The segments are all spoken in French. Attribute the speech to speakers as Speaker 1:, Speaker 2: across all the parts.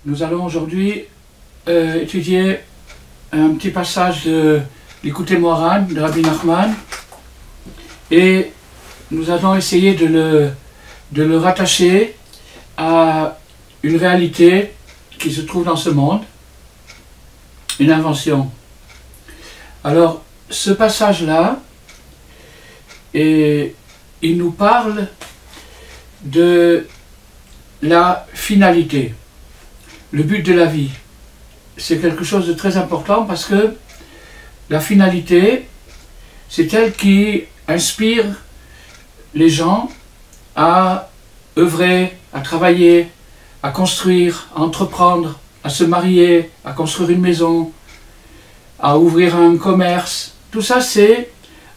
Speaker 1: Nous allons aujourd'hui étudier un petit passage de l'Écoutez Moharan de Rabbi Nachman et nous allons essayer de le rattacher à une réalité qui se trouve dans ce monde, une invention. Alors, ce passage-là, il nous parle de la finalité, le but de la vie. C'est quelque chose de très important parce que la finalité, c'est elle qui inspire les gens à œuvrer, à travailler, à construire, à entreprendre, à se marier, à construire une maison, à ouvrir un commerce. Tout ça, c'est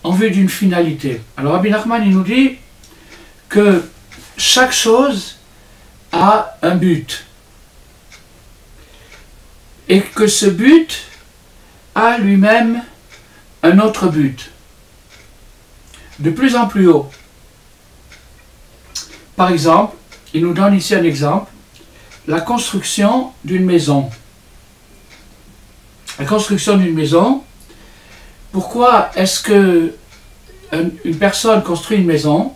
Speaker 1: en vue d'une finalité. Alors Rabbi Nachman, il nous dit que chaque chose a un but. Et que ce but a lui-même un autre but. De plus en plus haut. Par exemple, il nous donne ici un exemple, la construction d'une maison. La construction d'une maison, pourquoi est-ce que une personne construit une maison?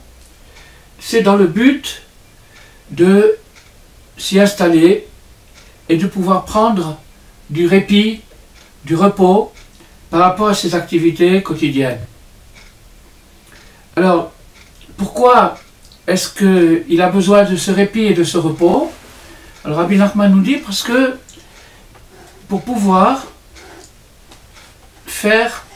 Speaker 1: C'est dans le but de s'y installer et de pouvoir prendre du répit, du repos par rapport à ses activités quotidiennes. Alors, pourquoi est-ce qu'il a besoin de ce répit et de ce repos? Alors Rabbi Nachman nous dit parce que pour pouvoir faire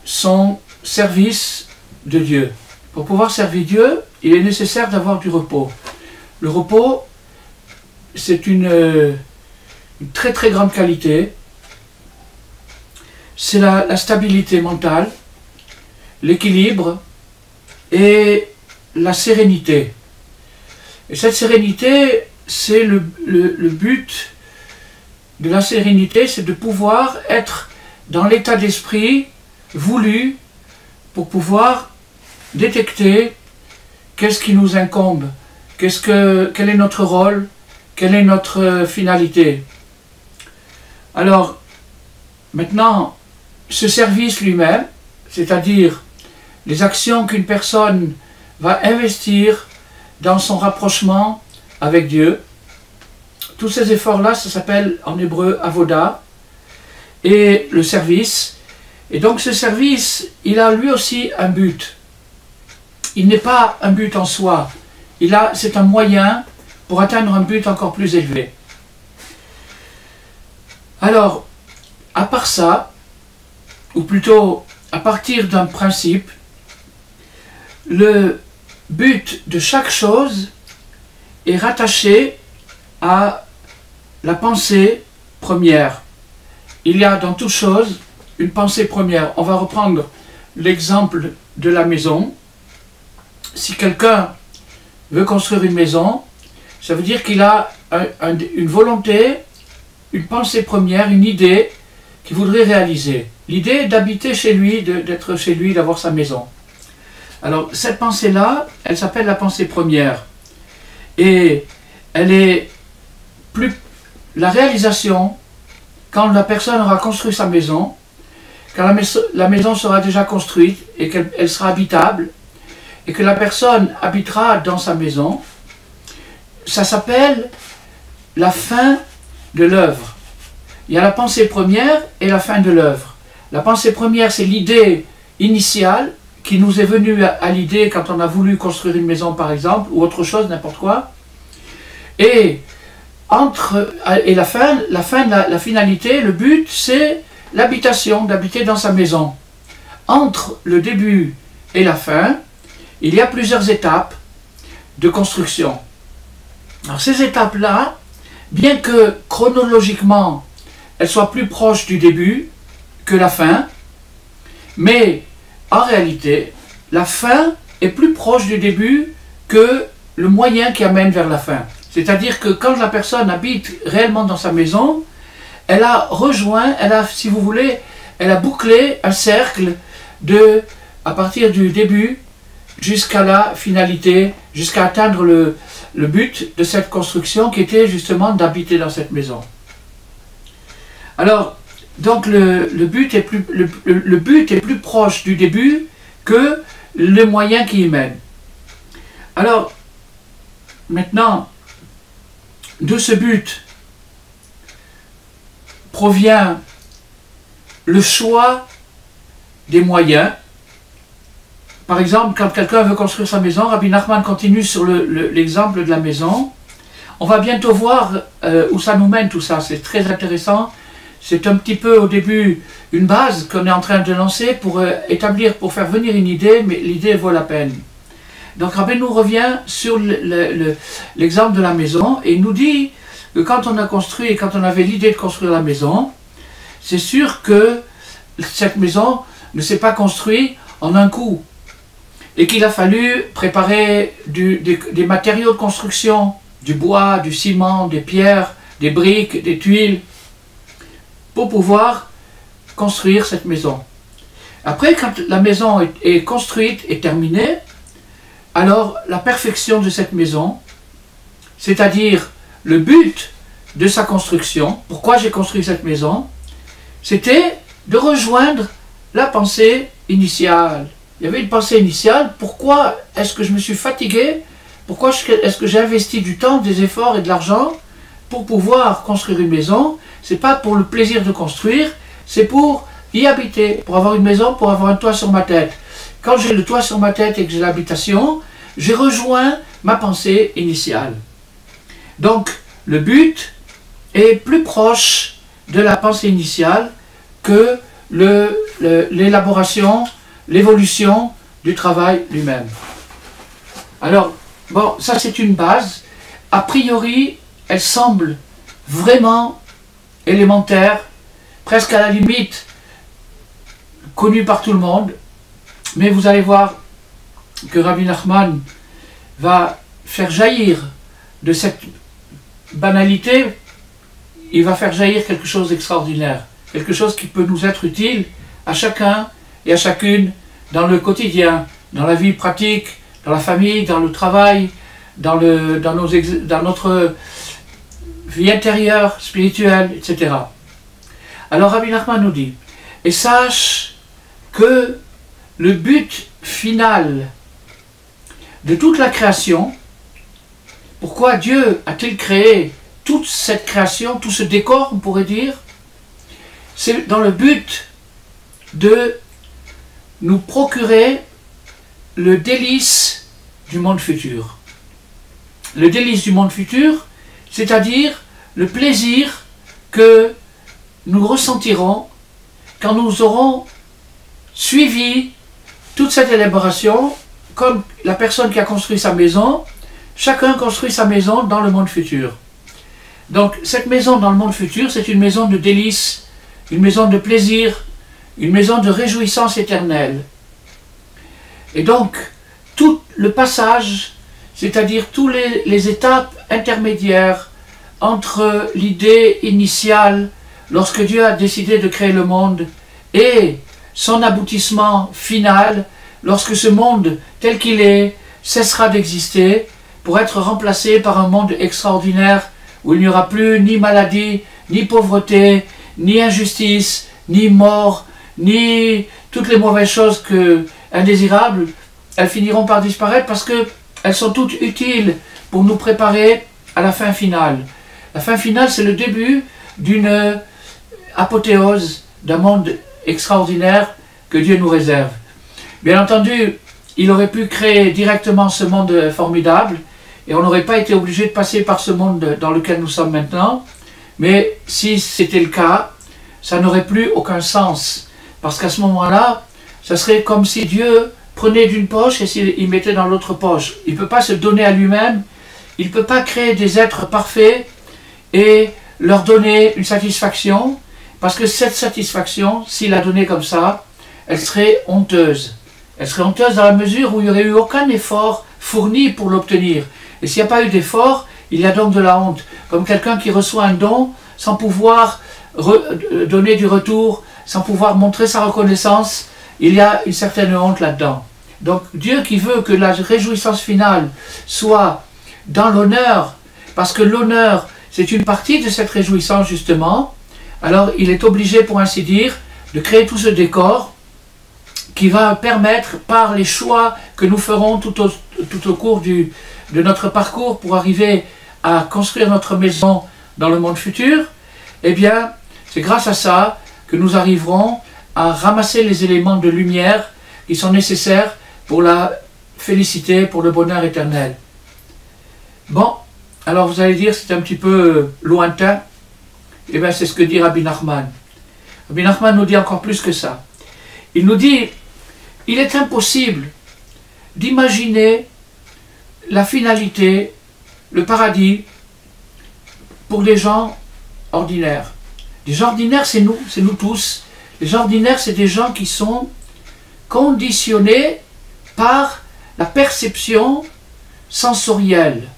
Speaker 1: son service de Dieu, pour pouvoir servir Dieu, il est nécessaire d'avoir du repos. Le repos, c'est une très très grande qualité. C'est la stabilité mentale, l'équilibre et la sérénité. Et cette sérénité, c'est le but de la sérénité, c'est de pouvoir être dans l'état d'esprit voulu pour pouvoir détecter qu'est-ce qui nous incombe, quel est notre rôle, quelle est notre finalité. Alors, maintenant, ce service lui-même, c'est-à-dire les actions qu'une personne va investir dans son rapprochement avec Dieu, tous ces efforts-là, ça s'appelle en hébreu avoda, et le service. Et donc ce service, il a lui aussi un but. Il n'est pas un but en soi, c'est un moyen pour atteindre un but encore plus élevé. Alors, à part ça, ou plutôt à partir d'un principe, le but de chaque chose est rattaché à la pensée première. Il y a dans toute chose une pensée première. On va reprendre l'exemple de la maison. Si quelqu'un veut construire une maison, ça veut dire qu'il a une volonté, une pensée première, une idée qu'il voudrait réaliser. L'idée est d'habiter chez lui, d'être chez lui, d'avoir sa maison. Alors cette pensée-là, elle s'appelle la pensée première. Et elle est plus... La réalisation, quand la personne aura construit sa maison, quand la maison sera déjà construite et qu'elle sera habitable, et que la personne habitera dans sa maison, ça s'appelle la fin de l'œuvre. Il y a la pensée première et la fin de l'œuvre. La pensée première, c'est l'idée initiale qui nous est venue à l'idée quand on a voulu construire une maison par exemple, ou autre chose, n'importe quoi. Et la finalité, le but, c'est l'habitation, d'habiter dans sa maison. Entre le début et la fin, il y a plusieurs étapes de construction. Alors ces étapes-là, bien que chronologiquement, elles soient plus proches du début que la fin, mais en réalité, la fin est plus proche du début que le moyen qui amène vers la fin. C'est-à-dire que quand la personne habite réellement dans sa maison, elle a rejoint, si vous voulez, elle a bouclé un cercle à partir du début jusqu'à la finalité, jusqu'à atteindre le but de cette construction qui était justement d'habiter dans cette maison. Alors, donc le but est plus proche du début que le moyen qui y mène. Alors, maintenant, de ce but provient le choix des moyens. Par exemple, quand quelqu'un veut construire sa maison, Rabbi Nachman continue sur l'exemple de la maison. On va bientôt voir où ça nous mène tout ça, c'est très intéressant. C'est un petit peu au début une base qu'on est en train de lancer pour établir, pour faire venir une idée, mais l'idée vaut la peine. Donc Rabbi nous revient sur l'exemple de la maison et il nous dit que quand on a construit, quand on avait l'idée de construire la maison, c'est sûr que cette maison ne s'est pas construite en un coup et qu'il a fallu préparer des matériaux de construction, du bois, du ciment, des pierres, des briques, des tuiles, pour pouvoir construire cette maison. Après, quand la maison est construite et terminée, alors la perfection de cette maison, c'est-à-dire le but de sa construction, pourquoi j'ai construit cette maison, c'était de rejoindre la pensée initiale. Il y avait une pensée initiale, pourquoi est-ce que je me suis fatigué, pourquoi est-ce que j'ai investi du temps, des efforts et de l'argent pour pouvoir construire une maison. C'est pas pour le plaisir de construire, c'est pour y habiter, pour avoir une maison, pour avoir un toit sur ma tête. Quand j'ai le toit sur ma tête et que j'ai l'habitation, j'ai rejoint ma pensée initiale. Donc, le but est plus proche de la pensée initiale que l'élaboration, l'évolution du travail lui-même. Alors, bon, ça c'est une base. A priori, elle semble vraiment élémentaire, presque à la limite connue par tout le monde, mais vous allez voir que Rabbi Nachman va faire jaillir de cette banalité, il va faire jaillir quelque chose d'extraordinaire, quelque chose qui peut nous être utile à chacun et à chacune dans le quotidien, dans la vie pratique, dans la famille, dans le travail, dans notre vie intérieure, spirituelle, etc. Alors Rabbi Nachman nous dit, et sache que le but final de toute la création, pourquoi Dieu a-t-il créé toute cette création, tout ce décor, on pourrait dire, c'est dans le but de nous procurer le délice du monde futur. Le délice du monde futur, c'est-à-dire le plaisir que nous ressentirons quand nous aurons suivi toute cette élaboration, comme la personne qui a construit sa maison, chacun construit sa maison dans le monde futur. Donc cette maison dans le monde futur, c'est une maison de délice, une maison de plaisir, une maison de réjouissance éternelle. Et donc, tout le passage, c'est-à-dire toutes les étapes intermédiaires entre l'idée initiale, lorsque Dieu a décidé de créer le monde, et son aboutissement final, lorsque ce monde tel qu'il est cessera d'exister, pour être remplacé par un monde extraordinaire, où il n'y aura plus ni maladie, ni pauvreté, ni injustice, ni mort, ni toutes les mauvaises choses indésirables, elles finiront par disparaître parce qu'elles sont toutes utiles pour nous préparer à la fin finale. La fin finale, c'est le début d'une apothéose d'un monde extraordinaire que Dieu nous réserve. Bien entendu, il aurait pu créer directement ce monde formidable et on n'aurait pas été obligé de passer par ce monde dans lequel nous sommes maintenant, mais si c'était le cas, ça n'aurait plus aucun sens, parce qu'à ce moment-là, ça serait comme si Dieu prenait d'une poche et s'il mettait dans l'autre poche. Il ne peut pas se donner à lui-même, il ne peut pas créer des êtres parfaits et leur donner une satisfaction, parce que cette satisfaction, s'il la donnait comme ça, elle serait honteuse. Elle serait honteuse dans la mesure où il n'y aurait eu aucun effort fourni pour l'obtenir. Et s'il n'y a pas eu d'effort, il y a donc de la honte. Comme quelqu'un qui reçoit un don sans pouvoir donner du retour, sans pouvoir montrer sa reconnaissance, il y a une certaine honte là-dedans. Donc Dieu qui veut que la réjouissance finale soit dans l'honneur, parce que l'honneur, c'est une partie de cette réjouissance justement. Alors il est obligé, pour ainsi dire, de créer tout ce décor qui va permettre, par les choix que nous ferons tout au cours de notre parcours pour arriver à construire notre maison dans le monde futur, eh bien, c'est grâce à ça que nous arriverons à ramasser les éléments de lumière qui sont nécessaires pour la félicité, pour le bonheur éternel. Bon, alors vous allez dire, c'est un petit peu lointain. Eh bien, c'est ce que dit Rabbi Nachman. Rabbi Nachman nous dit encore plus que ça. Il nous dit, il est impossible d'imaginer la finalité, le paradis, pour les gens ordinaires. Les gens ordinaires, c'est nous tous. Les gens ordinaires, c'est des gens qui sont conditionnés par la perception sensorielle.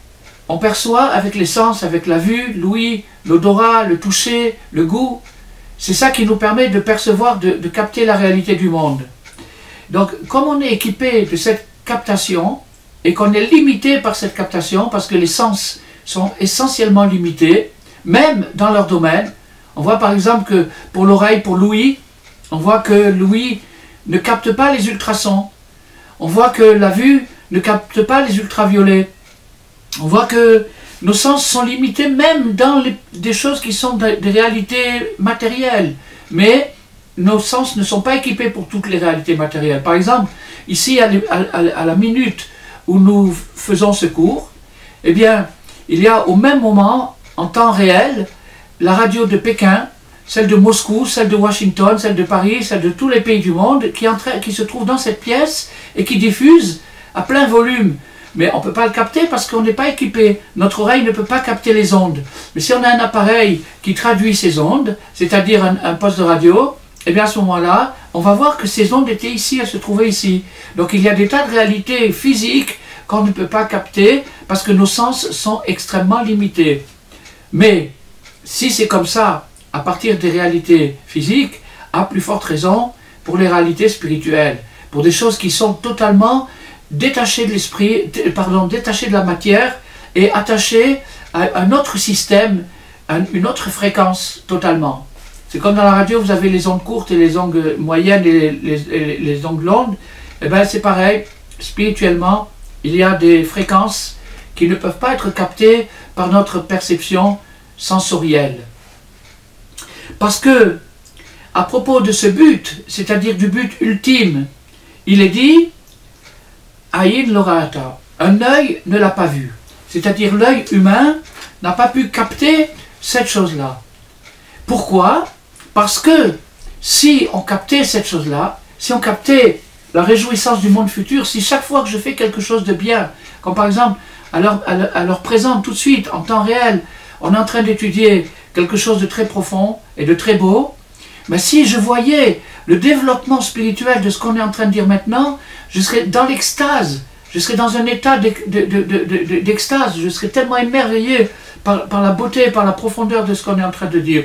Speaker 1: On perçoit avec les sens, avec la vue, l'ouïe, l'odorat, le toucher, le goût. C'est ça qui nous permet de percevoir, de capter la réalité du monde. Donc, comme on est équipé de cette captation, et qu'on est limité par cette captation, parce que les sens sont essentiellement limités, même dans leur domaine, on voit par exemple que pour l'oreille, pour l'ouïe, on voit que l'ouïe ne capte pas les ultrasons. On voit que la vue ne capte pas les ultraviolets. On voit que nos sens sont limités même dans des choses qui sont des réalités matérielles. Mais nos sens ne sont pas équipés pour toutes les réalités matérielles. Par exemple, ici, à la minute où nous faisons ce cours, eh bien, il y a au même moment, en temps réel, la radio de Pékin, celle de Moscou, celle de Washington, celle de Paris, celle de tous les pays du monde, qui se trouve dans cette pièce et qui diffuse à plein volume. Mais on ne peut pas le capter parce qu'on n'est pas équipé. Notre oreille ne peut pas capter les ondes. Mais si on a un appareil qui traduit ces ondes, c'est-à-dire un poste de radio, eh bien à ce moment-là, on va voir que ces ondes étaient ici, elles se trouvaient ici. Donc il y a des tas de réalités physiques qu'on ne peut pas capter parce que nos sens sont extrêmement limités. Mais si c'est comme ça, à partir des réalités physiques, à plus forte raison pour les réalités spirituelles, pour des choses qui sont totalement détachées de l'esprit, détachées de la matière et attachées à un autre système, à une autre fréquence totalement. C'est comme dans la radio, vous avez les ondes courtes et les ondes moyennes et les ondes longues. Et bien c'est pareil, spirituellement, il y a des fréquences qui ne peuvent pas être captées par notre perception sensorielle. Parce que, à propos de ce but, c'est-à-dire du but ultime, il est dit Aïn Lorata, un œil ne l'a pas vu. C'est-à-dire l'œil humain n'a pas pu capter cette chose-là. Pourquoi? Parce que si on captait cette chose-là, si on captait la réjouissance du monde futur, si chaque fois que je fais quelque chose de bien, comme par exemple à leur présent tout de suite, en temps réel, on est en train d'étudier quelque chose de très profond et de très beau, mais si je voyais le développement spirituel de ce qu'on est en train de dire maintenant, je serais dans l'extase, je serais dans un état d'extase, je serais tellement émerveillé par la beauté, par la profondeur de ce qu'on est en train de dire.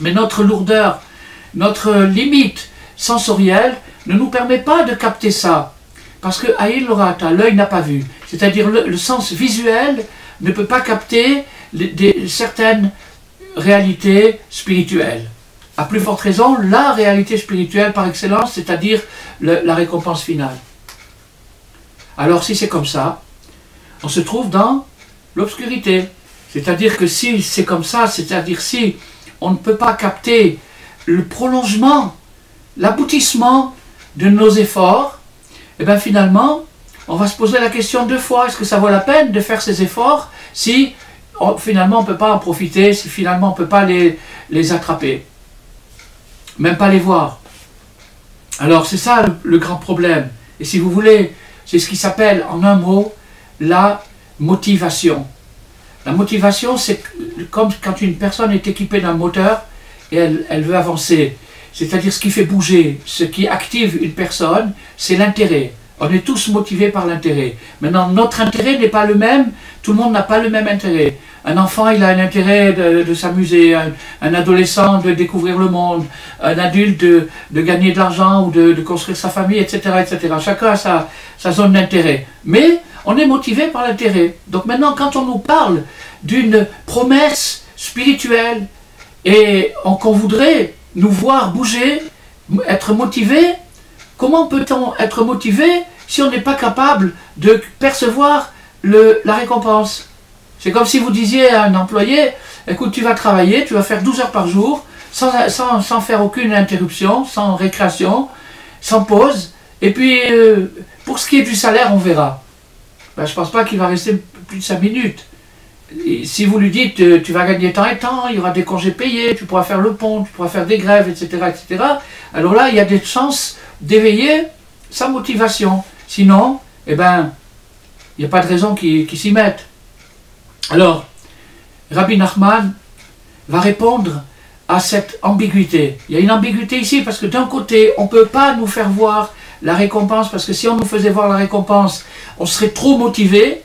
Speaker 1: Mais notre lourdeur, notre limite sensorielle ne nous permet pas de capter ça. Parce que Aïn Lorata, l'œil n'a pas vu. C'est-à-dire le sens visuel ne peut pas capter certaines réalités spirituelles. À plus forte raison, la réalité spirituelle par excellence, c'est-à-dire la récompense finale. Alors si c'est comme ça, on se trouve dans l'obscurité. C'est-à-dire que si c'est comme ça, c'est-à-dire si on ne peut pas capter le prolongement, l'aboutissement de nos efforts, et bien finalement, on va se poser la question deux fois, est-ce que ça vaut la peine de faire ces efforts si finalement on ne peut pas en profiter, si finalement on ne peut pas les attraper, même pas les voir. Alors c'est ça le grand problème. Et si vous voulez, c'est ce qui s'appelle en un mot la motivation. La motivation, c'est comme quand une personne est équipée d'un moteur et elle veut avancer. C'est-à-dire ce qui fait bouger, ce qui active une personne, c'est l'intérêt. On est tous motivés par l'intérêt. Maintenant, notre intérêt n'est pas le même, tout le monde n'a pas le même intérêt. Un enfant, il a un intérêt de s'amuser, un adolescent de découvrir le monde, un adulte de gagner de l'argent ou de construire sa famille, etc., etc. Chacun a sa zone d'intérêt. Mais on est motivé par l'intérêt. Donc maintenant, quand on nous parle d'une promesse spirituelle et qu'on voudrait nous voir bouger, être motivé, comment peut-on être motivé si on n'est pas capable de percevoir la récompense? C'est comme si vous disiez à un employé, écoute, tu vas travailler, tu vas faire 12 heures par jour, sans faire aucune interruption, sans récréation, sans pause, et puis pour ce qui est du salaire, on verra. Ben, je ne pense pas qu'il va rester plus de 5 minutes. Et si vous lui dites, tu vas gagner tant et tant, il y aura des congés payés, tu pourras faire le pont, tu pourras faire des grèves, etc., etc., alors là, il y a des chances d'éveiller sa motivation. Sinon, eh ben, il n'y a pas de raison qu'il s'y mette. Alors, Rabbi Nachman va répondre à cette ambiguïté. Il y a une ambiguïté ici parce que d'un côté, on ne peut pas nous faire voir la récompense, parce que si on nous faisait voir la récompense, on serait trop motivé,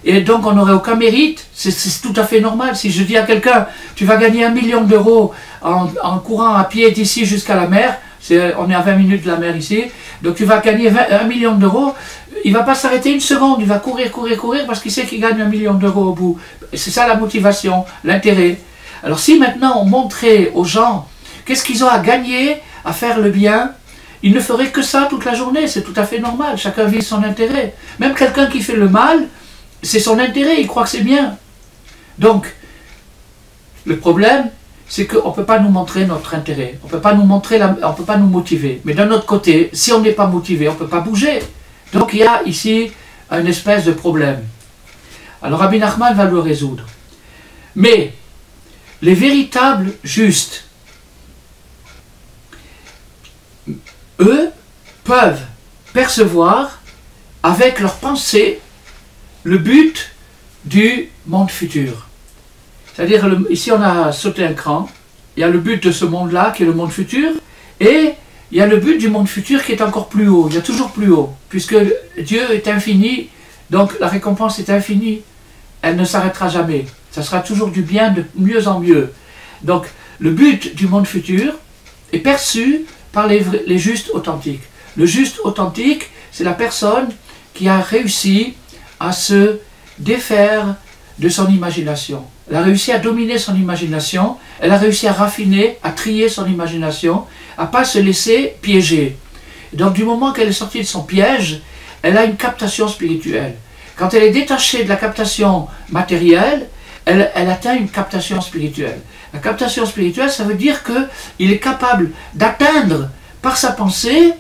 Speaker 1: et donc on n'aurait aucun mérite. C'est tout à fait normal. Si je dis à quelqu'un, tu vas gagner 1 million d'euros en courant à pied d'ici jusqu'à la mer, on est à 20 minutes de la mer ici, donc tu vas gagner 1 million d'euros, il ne va pas s'arrêter une seconde, il va courir, courir, courir, parce qu'il sait qu'il gagne 1 million d'euros au bout. C'est ça la motivation, l'intérêt. Alors si maintenant on montrait aux gens qu'est-ce qu'ils ont à gagner à faire le bien, ils ne feraient que ça toute la journée, c'est tout à fait normal, chacun vit son intérêt. Même quelqu'un qui fait le mal, c'est son intérêt, il croit que c'est bien. Donc, le problème, c'est qu'on ne peut pas nous montrer notre intérêt, on ne peut pas nous montrer, on peut pas nous motiver. Mais d'un autre côté, si on n'est pas motivé, on ne peut pas bouger. Donc il y a ici une espèce de problème. Alors Rabbi Nachman va le résoudre. Mais les véritables justes, eux, peuvent percevoir avec leur pensée le but du monde futur. C'est-à-dire, ici on a sauté un cran, il y a le but de ce monde-là qui est le monde futur, et il y a le but du monde futur qui est encore plus haut, il y a toujours plus haut, puisque Dieu est infini, donc la récompense est infinie, elle ne s'arrêtera jamais, ça sera toujours du bien de mieux en mieux. Donc le but du monde futur est perçu par les justes authentiques. Le juste authentique, c'est la personne qui a réussi à se défaire de son imagination. Elle a réussi à dominer son imagination, elle a réussi à raffiner, à trier son imagination, à ne pas se laisser piéger. Et donc du moment qu'elle est sortie de son piège, elle a une captation spirituelle. Quand elle est détachée de la captation matérielle, elle atteint une captation spirituelle. La captation spirituelle, ça veut dire qu'il est capable d'atteindre par sa pensée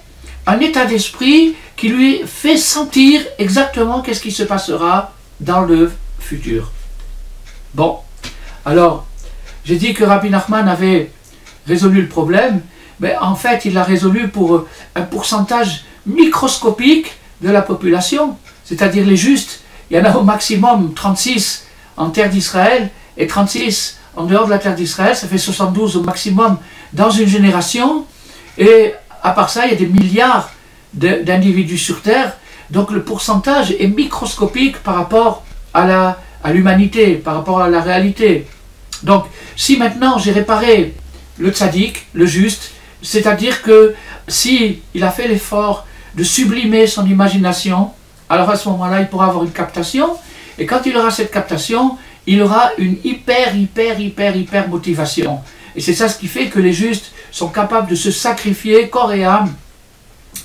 Speaker 1: un état d'esprit qui lui fait sentir exactement qu'est-ce qui se passera dans le futur. Bon, alors, j'ai dit que Rabbi Nachman avait résolu le problème, mais en fait, il l'a résolu pour un pourcentage microscopique de la population, c'est-à-dire les justes. Il y en a au maximum 36 en terre d'Israël et 36 en dehors de la terre d'Israël, ça fait 72 au maximum dans une génération, et à part ça, il y a des milliards d'individus sur terre, donc le pourcentage est microscopique par rapport à l'humanité, par rapport à la réalité. Donc, si maintenant j'ai réparé le tzaddik, le juste, c'est-à-dire que si il a fait l'effort de sublimer son imagination, alors à ce moment-là, il pourra avoir une captation, et quand il aura cette captation, il aura une hyper motivation. Et c'est ça ce qui fait que les justes sont capables de se sacrifier corps et âme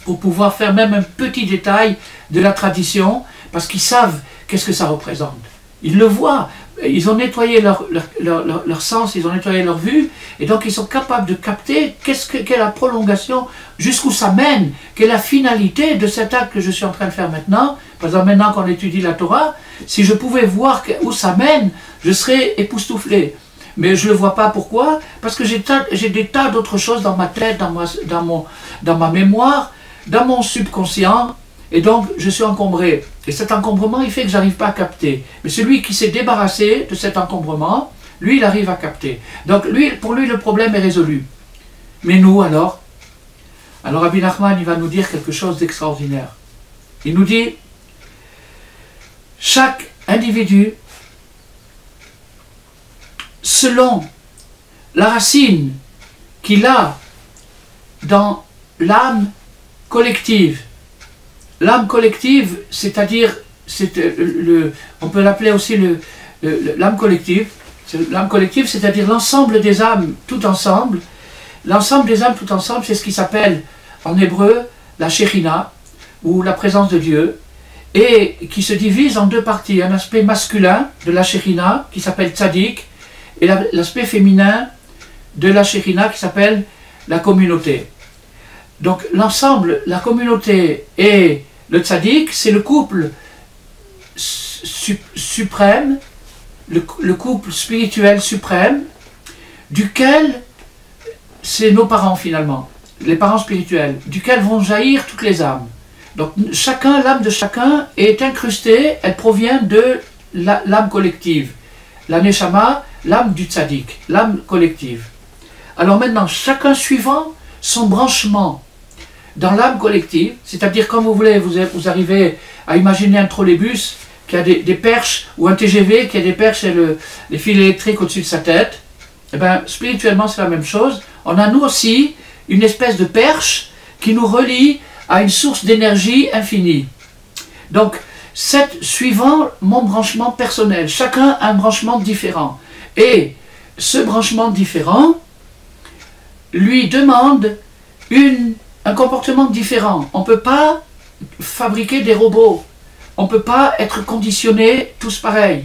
Speaker 1: pour pouvoir faire même un petit détail de la tradition, parce qu'ils savent qu'est-ce que ça représente. Ils le voient, ils ont nettoyé leur sens, ils ont nettoyé leur vue, et donc ils sont capables de capter quelle est la prolongation, jusqu'où ça mène, quelle est la finalité de cet acte que je suis en train de faire maintenant. Par exemple, maintenant qu'on étudie la Torah, si je pouvais voir où ça mène, je serais époustouflé. Mais je ne le vois pas, pourquoi? Parce que j'ai des tas d'autres choses dans ma tête, dans ma mémoire, dans mon subconscient, et donc je suis encombré. Et cet encombrement, il fait que je n'arrive pas à capter. Mais celui qui s'est débarrassé de cet encombrement, lui, il arrive à capter. Donc pour lui, le problème est résolu. Mais nous, alors Rabbi Nachman, il va nous dire quelque chose d'extraordinaire. Il nous dit, chaque individu, selon la racine qu'il a dans l'âme collective, c'est-à-dire on peut l'appeler aussi l'âme collective. L'âme collective, c'est-à-dire l'ensemble des âmes tout ensemble. L'ensemble des âmes tout ensemble, c'est ce qui s'appelle en hébreu la Shekhinah, ou la présence de Dieu, et qui se divise en deux parties. Un aspect masculin de la Shekhinah, qui s'appelle Tzadik, et l'aspect féminin de la Shekhinah, qui s'appelle la communauté. Donc l'ensemble, la communauté et le Tzadik, c'est le couple suprême, le couple spirituel suprême, duquel c'est nos parents finalement, les parents spirituels, duquel vont jaillir toutes les âmes. Donc chacun, l'âme de chacun est incrustée, elle provient de l'âme collective. La Neshama, l'âme du Tzadik, l'âme collective. Alors maintenant, chacun suivant son branchement dans l'âme collective, c'est-à-dire comme vous voulez, vous arrivez à imaginer un trolleybus qui a des perches, ou un TGV qui a des perches et les fils électriques au-dessus de sa tête. Eh bien, spirituellement, c'est la même chose. On a nous aussi une espèce de perche qui nous relie à une source d'énergie infinie. Donc, suivant mon branchement personnel, chacun a un branchement différent. Et ce branchement différent lui demande un comportement différent. On ne peut pas fabriquer des robots. On ne peut pas être conditionnés tous pareils.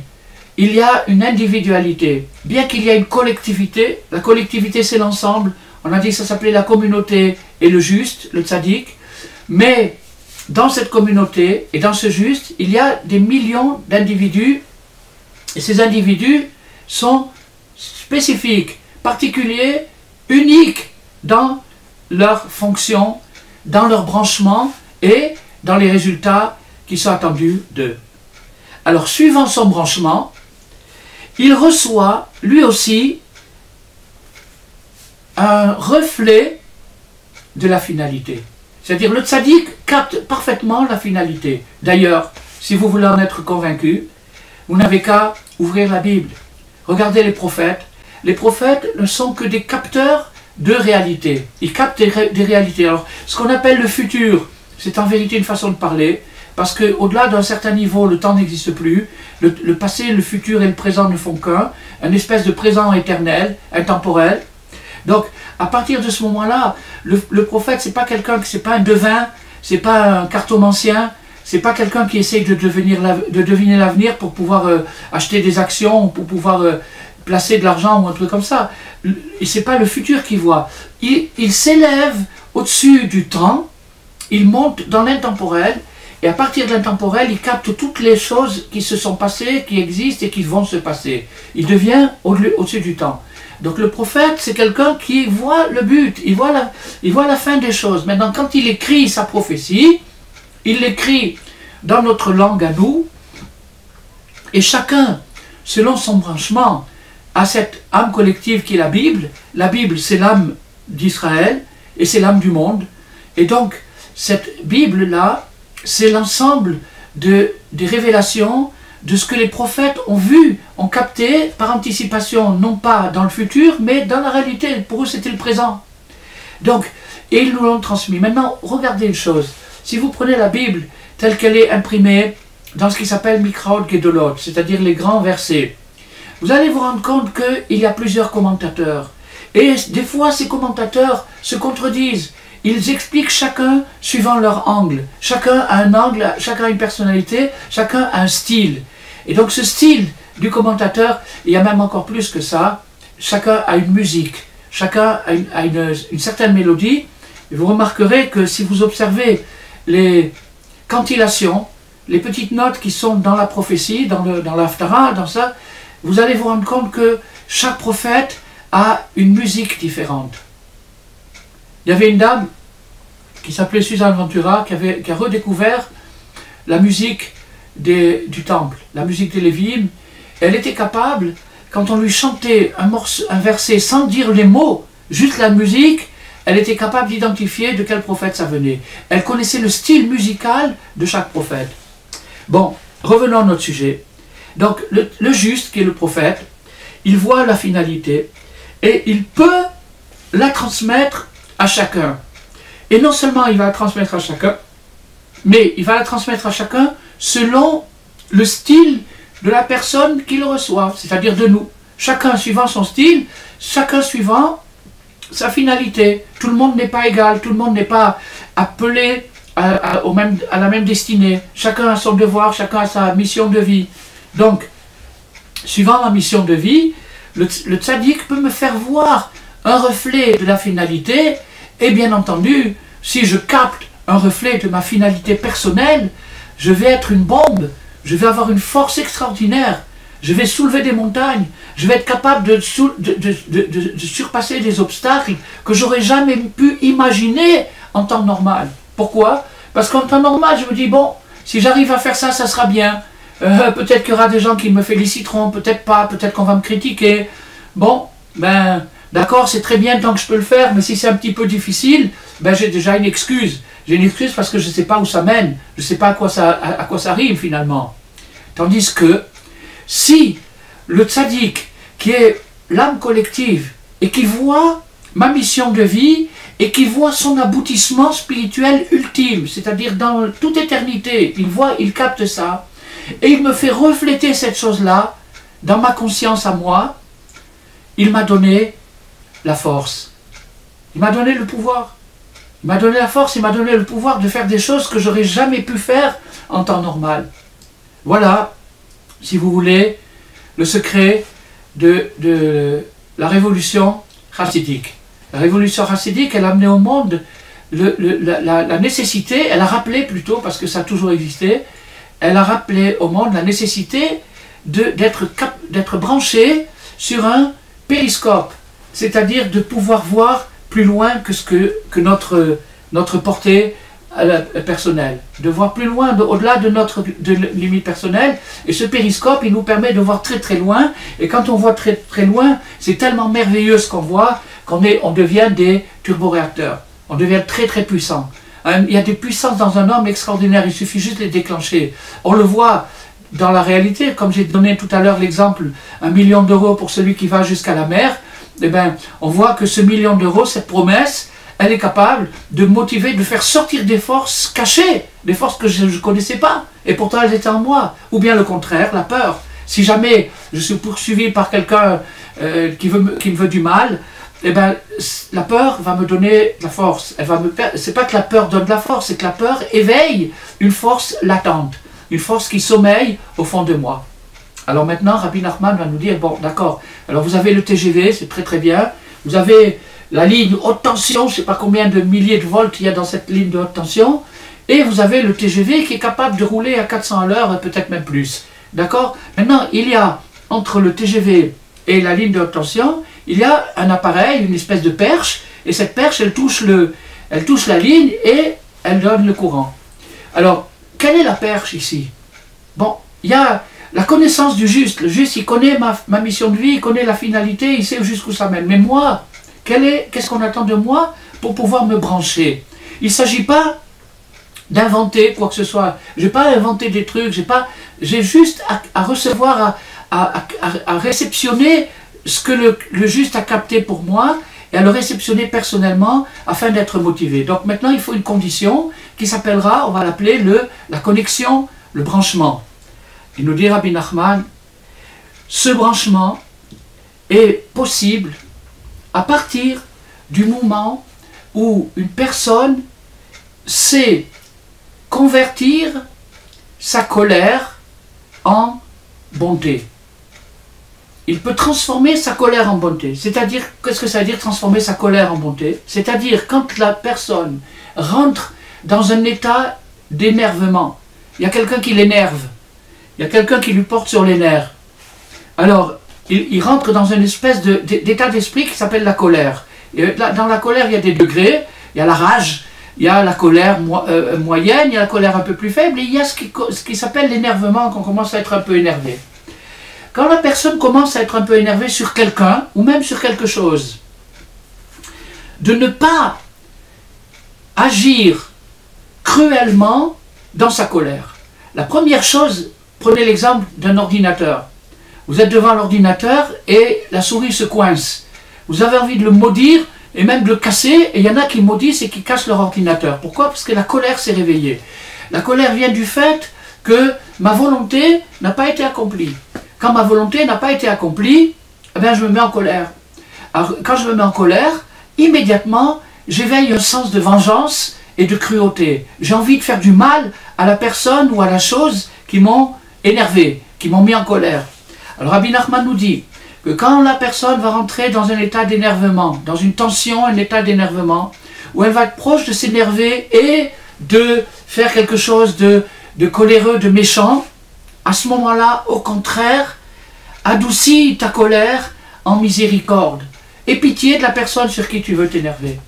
Speaker 1: Il y a une individualité. Bien qu'il y ait une collectivité, la collectivité c'est l'ensemble. On a dit que ça s'appelait la communauté et le juste, le tzaddik. Mais dans cette communauté et dans ce juste, il y a des millions d'individus. Et ces individus sont spécifiques, particuliers, uniques dans leur fonction, dans leur branchement et dans les résultats qui sont attendus d'eux. Alors, suivant son branchement, il reçoit, lui aussi, un reflet de la finalité. C'est-à-dire, le tzaddik capte parfaitement la finalité. D'ailleurs, si vous voulez en être convaincu, vous n'avez qu'à ouvrir la Bible. Regardez les prophètes. Les prophètes ne sont que des capteurs de réalité. Ils captent des réalités. Alors, ce qu'on appelle le futur, c'est en vérité une façon de parler, parce qu'au-delà d'un certain niveau, le temps n'existe plus. Le passé, le futur et le présent ne font qu'un, une espèce de présent éternel, intemporel. Donc, à partir de ce moment-là, le prophète, c'est pas quelqu'un, c'est pas un devin, c'est pas un cartomancien, c'est pas quelqu'un qui essaye de deviner l'avenir pour pouvoir acheter des actions, pour pouvoir placer de l'argent ou un truc comme ça. Et c'est pas le futur qu'il voit. Il s'élève au-dessus du temps, il monte dans l'intemporel, et à partir de l'intemporel, il capte toutes les choses qui se sont passées, qui existent et qui vont se passer. Il devient au-dessus du temps. Donc le prophète, c'est quelqu'un qui voit le but, il voit la fin des choses. Maintenant, quand il écrit sa prophétie, il l'écrit dans notre langue à nous, et chacun, selon son branchement, a cette âme collective qui est la Bible. La Bible, c'est l'âme d'Israël, et c'est l'âme du monde. Et donc, cette Bible-là, c'est l'ensemble des révélations, de ce que les prophètes ont vu, ont capté par anticipation, non pas dans le futur, mais dans la réalité. Pour eux, c'était le présent. Donc, et ils nous l'ont transmis. Maintenant, regardez une chose. Si vous prenez la Bible telle qu'elle est imprimée dans ce qui s'appelle Mikraot Gedolot, c'est-à-dire les grands versets, vous allez vous rendre compte qu'il y a plusieurs commentateurs. Et des fois, ces commentateurs se contredisent. Ils expliquent chacun suivant leur angle. Chacun a un angle, chacun a une personnalité, chacun a un style. Et donc ce style du commentateur, il y a même encore plus que ça, chacun a une musique, chacun a une certaine mélodie. Et vous remarquerez que si vous observez les cantillations, les petites notes qui sont dans la prophétie, dans l'Haftara, dans ça, vous allez vous rendre compte que chaque prophète a une musique différente. Il y avait une dame qui s'appelait Suzanne Ventura, qui a redécouvert la musique du temple, la musique des Lévi'im. Elle était capable, quand on lui chantait un verset sans dire les mots, juste la musique, elle était capable d'identifier de quel prophète ça venait. Elle connaissait le style musical de chaque prophète. Bon, revenons à notre sujet. Donc, le juste, qui est le prophète, il voit la finalité et il peut la transmettre à chacun. Et non seulement il va la transmettre à chacun, mais il va la transmettre à chacun selon le style de la personne qui le reçoit, c'est-à-dire de nous. Chacun suivant son style, chacun suivant sa finalité. Tout le monde n'est pas égal, tout le monde n'est pas appelé à la même destinée. Chacun a son devoir, chacun a sa mission de vie. Donc, suivant ma mission de vie, le tzaddik peut me faire voir un reflet de la finalité, et bien entendu, si je capte un reflet de ma finalité personnelle, je vais être une bombe, je vais avoir une force extraordinaire, je vais soulever des montagnes, je vais être capable de surpasser des obstacles que j'aurais jamais pu imaginer en temps normal. Pourquoi? Parce qu'en temps normal, je me dis, bon, si j'arrive à faire ça, ça sera bien. Peut-être qu'il y aura des gens qui me féliciteront, peut-être pas, peut-être qu'on va me critiquer. Bon, ben, d'accord, c'est très bien tant que je peux le faire, mais si c'est un petit peu difficile, ben j'ai déjà une excuse. J'ai une excuse parce que je ne sais pas où ça mène, je ne sais pas à quoi ça rime finalement. Tandis que, si le tzaddik, qui est l'âme collective, et qui voit ma mission de vie, et qui voit son aboutissement spirituel ultime, c'est-à-dire dans toute éternité, il capte ça, et il me fait refléter cette chose-là dans ma conscience à moi, il m'a donné la force. Il m'a donné le pouvoir. Il m'a donné la force, il m'a donné le pouvoir de faire des choses que j'aurais jamais pu faire en temps normal. Voilà, si vous voulez, le secret de la révolution chassidique. La révolution chassidique, elle a amené au monde la nécessité, elle a rappelé plutôt, parce que ça a toujours existé, elle a rappelé au monde la nécessité d'être branché sur un périscope, c'est-à-dire de pouvoir voir plus loin que notre portée personnelle, de voir plus loin, au-delà de notre limite personnelle, et ce périscope, il nous permet de voir très très loin, et quand on voit très très loin, c'est tellement merveilleux ce qu'on voit, on devient des turboréacteurs, on devient très très puissant. Il y a des puissances dans un homme extraordinaires, il suffit juste de les déclencher. On le voit dans la réalité, comme j'ai donné tout à l'heure l'exemple, 1 million d'euros pour celui qui va jusqu'à la mer, eh bien, on voit que ce 1 million d'euros, cette promesse, elle est capable de motiver, de faire sortir des forces cachées, des forces que je ne connaissais pas, et pourtant elles étaient en moi. Ou bien le contraire, la peur. Si jamais je suis poursuivi par quelqu'un qui me veut du mal, eh ben, la peur va me donner la force. C'est pas que la peur donne de la force, c'est que la peur éveille une force latente, une force qui sommeille au fond de moi. Alors maintenant, Rabbi Nachman va nous dire, bon, d'accord, alors vous avez le TGV, c'est très très bien, vous avez la ligne haute tension, je ne sais pas combien de milliers de volts il y a dans cette ligne de haute tension, et vous avez le TGV qui est capable de rouler à 400 à l'heure, peut-être même plus. D'accord? Maintenant, il y a, entre le TGV et la ligne de haute tension, il y a un appareil, une espèce de perche, et cette perche, elle touche la ligne et elle donne le courant. Alors, quelle est la perche ici? Bon, il y a la connaissance du juste. Le juste, il connaît ma mission de vie, il connaît la finalité, il sait jusqu'où ça mène. Mais moi, qu'est-ce qu'on attend de moi pour pouvoir me brancher? Il ne s'agit pas d'inventer quoi que ce soit. Je n'ai pas inventé des trucs, j'ai juste à recevoir, à réceptionner ce que le juste a capté pour moi et à le réceptionner personnellement afin d'être motivé. Donc maintenant, il faut une condition qui s'appellera, on va l'appeler la connexion, le branchement. Il nous dit Rabbi Nachman, ce branchement est possible à partir du moment où une personne sait convertir sa colère en bonté. Il peut transformer sa colère en bonté. C'est-à-dire, qu'est-ce que ça veut dire transformer sa colère en bonté? C'est-à-dire quand la personne rentre dans un état d'énervement, il y a quelqu'un qui l'énerve, il y a quelqu'un qui lui porte sur les nerfs. Alors, il rentre dans une espèce d'état d'esprit qui s'appelle la colère. Et dans la colère, il y a des degrés, il y a la rage, il y a la colère moyenne, il y a la colère un peu plus faible, et il y a ce qui s'appelle l'énervement, quand on commence à être un peu énervé. Quand la personne commence à être un peu énervée sur quelqu'un, ou même sur quelque chose, de ne pas agir cruellement dans sa colère. La première chose, prenez l'exemple d'un ordinateur. Vous êtes devant l'ordinateur et la souris se coince. Vous avez envie de le maudire et même de le casser, et il y en a qui maudissent et qui cassent leur ordinateur. Pourquoi? Parce que la colère s'est réveillée. La colère vient du fait que ma volonté n'a pas été accomplie. Quand ma volonté n'a pas été accomplie, eh bien, je me mets en colère. Alors, quand je me mets en colère, immédiatement, j'éveille un sens de vengeance et de cruauté. J'ai envie de faire du mal à la personne ou à la chose qui m'ont énervé, qui m'ont mis en colère. Alors Rabbi Nachman nous dit que quand la personne va rentrer dans un état d'énervement, dans une tension, un état d'énervement, où elle va être proche de s'énerver et de faire quelque chose de coléreux, de méchant, à ce moment-là, au contraire, adoucis ta colère en miséricorde. Et pitié de la personne sur qui tu veux t'énerver.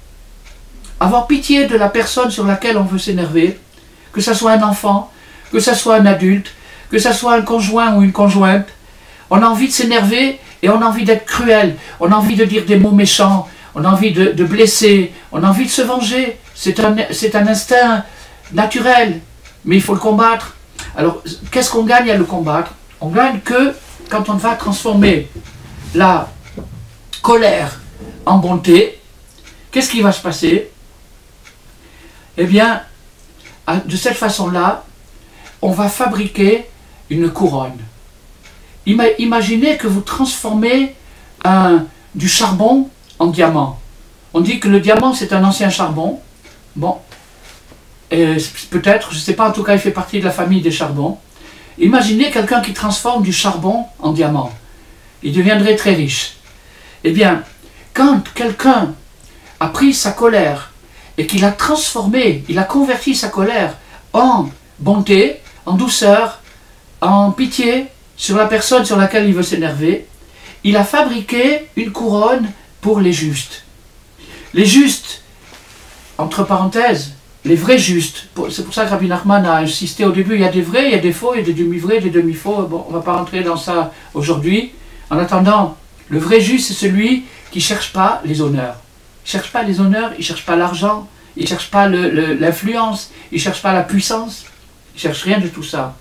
Speaker 1: Avoir pitié de la personne sur laquelle on veut s'énerver, que ce soit un enfant, que ce soit un adulte, que ce soit un conjoint ou une conjointe, on a envie de s'énerver et on a envie d'être cruel, on a envie de dire des mots méchants, on a envie de blesser, on a envie de se venger. C'est un instinct naturel, mais il faut le combattre. Alors, qu'est-ce qu'on gagne à le combattre? On gagne que quand on va transformer la colère en bonté, qu'est-ce qui va se passer? Eh bien, de cette façon-là, on va fabriquer une couronne. Imaginez que vous transformez du charbon en diamant. On dit que le diamant, c'est un ancien charbon. Bon, peut-être, je ne sais pas, en tout cas, il fait partie de la famille des charbons. Imaginez quelqu'un qui transforme du charbon en diamant. Il deviendrait très riche. Eh bien, quand quelqu'un a pris sa colère et qu'il a transformé, il a converti sa colère en bonté, en douceur, en pitié sur la personne sur laquelle il veut s'énerver, il a fabriqué une couronne pour les justes. Les justes, entre parenthèses, les vrais justes, c'est pour ça que Rabbi Nachman a insisté au début, il y a des vrais, il y a des faux, il y a des demi-vrais, des demi-faux, bon, on ne va pas rentrer dans ça aujourd'hui. En attendant, le vrai juste, c'est celui qui ne cherche pas les honneurs. Il ne cherche pas les honneurs, il ne cherche pas l'argent, il ne cherche pas l'influence, il ne cherche pas la puissance, il ne cherche rien de tout ça.